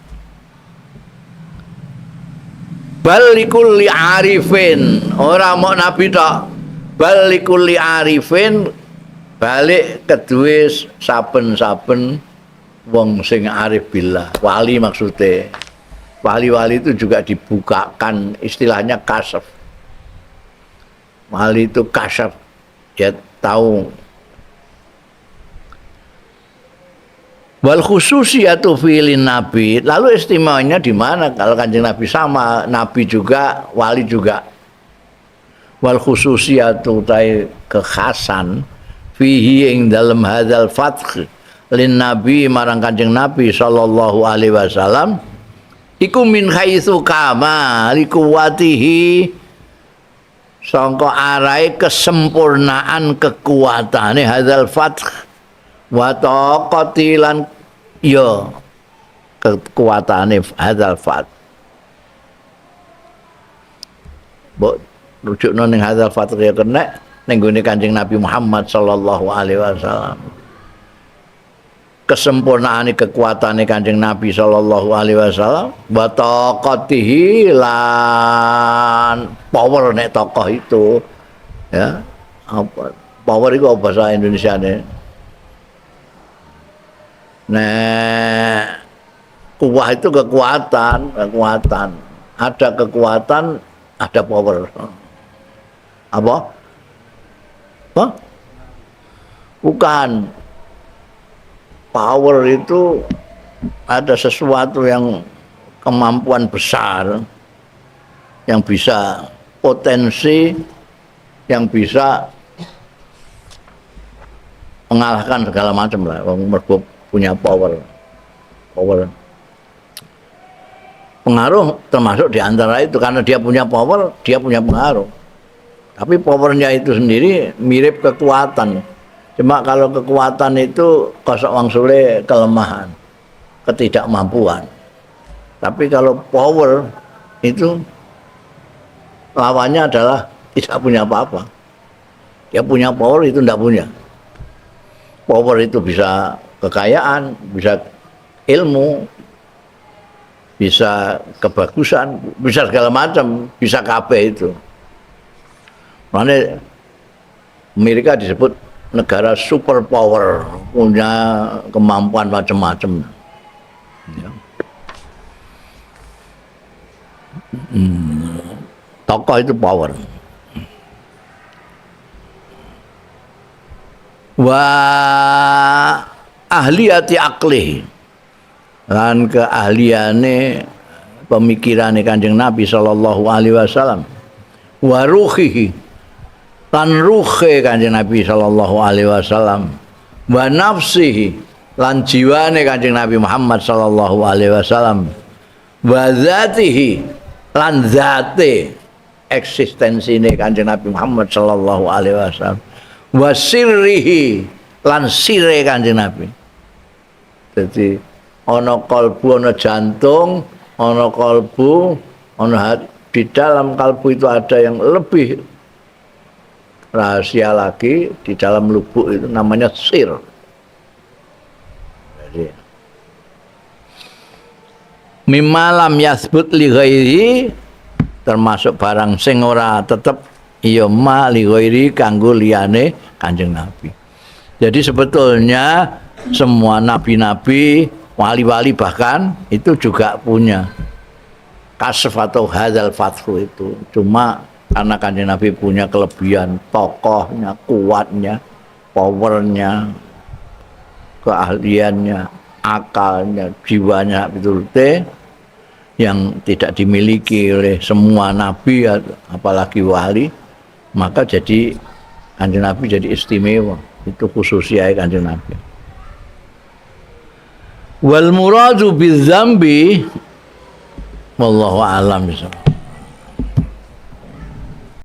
Balikulli arifin ora mau nabi tok balikulli arifin balik kedua saben-saben wong sing arif billah wali maksudnya wali-wali itu juga dibukakan istilahnya kasyaf wali itu kasyaf ya tahu wal khususiyatu fi'lin nabi lalu istimewanya di mana kalau Kanjeng Nabi sama nabi juga wali juga wal khususiyatu tai kekhasan fihi ing dalam hadzal fath lin nabi marang Kanjeng Nabi sallallahu alaihi wasallam iku min haitsu kama liquwatihi sangka arai kesempurnaan kekuatane hadzal fath wa taqatilan ya kekuatane hadzal fat mbok rujukno ning hadzal fat ya kena ning gone Kanjeng Nabi Muhammad sallallahu alaihi wasallam kesempurnaane kekuatane Kanjeng Nabi sallallahu alaihi wasallam wa taqatihi lan power nek tokoh itu ya apa power itu bahasa Indonesiane. Nah, kuwah itu kekuatan. Ada kekuatan, ada power. Apa? Bukan. Power itu ada sesuatu yang kemampuan besar yang bisa potensi yang bisa mengalahkan segala macam lah. Mergo punya power pengaruh termasuk diantara itu karena dia punya power dia punya pengaruh tapi powernya itu sendiri mirip kekuatan cuma kalau kekuatan itu kosok wangsule kelemahan ketidakmampuan tapi kalau power itu lawannya adalah tidak punya apa-apa dia punya power itu tidak punya power itu bisa kekayaan, bisa ilmu, bisa kebagusan, bisa segala macam, bisa kabeh itu. Makanya Amerika disebut negara superpower, punya kemampuan macam-macam. Ya. Tokoh itu power. Wah ahliyati akli lan keahliane pemikirane Kanjeng Nabi sallallahu alaihi wasallam wa ruhihi lan ruhe Kanjeng Nabi sallallahu alaihi wasallam wa nafsihi lan jiwane Kanjeng Nabi Muhammad sallallahu alaihi wasallam wa zatihi lan zate eksistensine Kanjeng Nabi Muhammad sallallahu alaihi wasallam wa sirrihi lan sire Kanjeng Nabi. Jadi ana kalbu, ana jantung, ana kalbu, ana hati. Di dalam kalbu itu ada yang lebih rahasia lagi, di dalam lubuk itu namanya sir. Jadi mimalam yasbut li ghairi, termasuk barang sing ora tetep iya ma li ghairi kanggo liyane Kanjeng Nabi. Jadi sebetulnya semua nabi-nabi, wali-wali bahkan itu juga punya kasf atau hadzal fathu itu. Cuma karena Kanjeng Nabi punya kelebihan tokohnya, kuatnya, powernya, keahliannya, akalnya, jiwanya betul-betul yang tidak dimiliki oleh semua nabi apalagi wali, maka jadi Kanjeng Nabi jadi istimewa. Itu khususnya Kanjeng Nabi. Wal muradu bidzambi wallahu a'lam.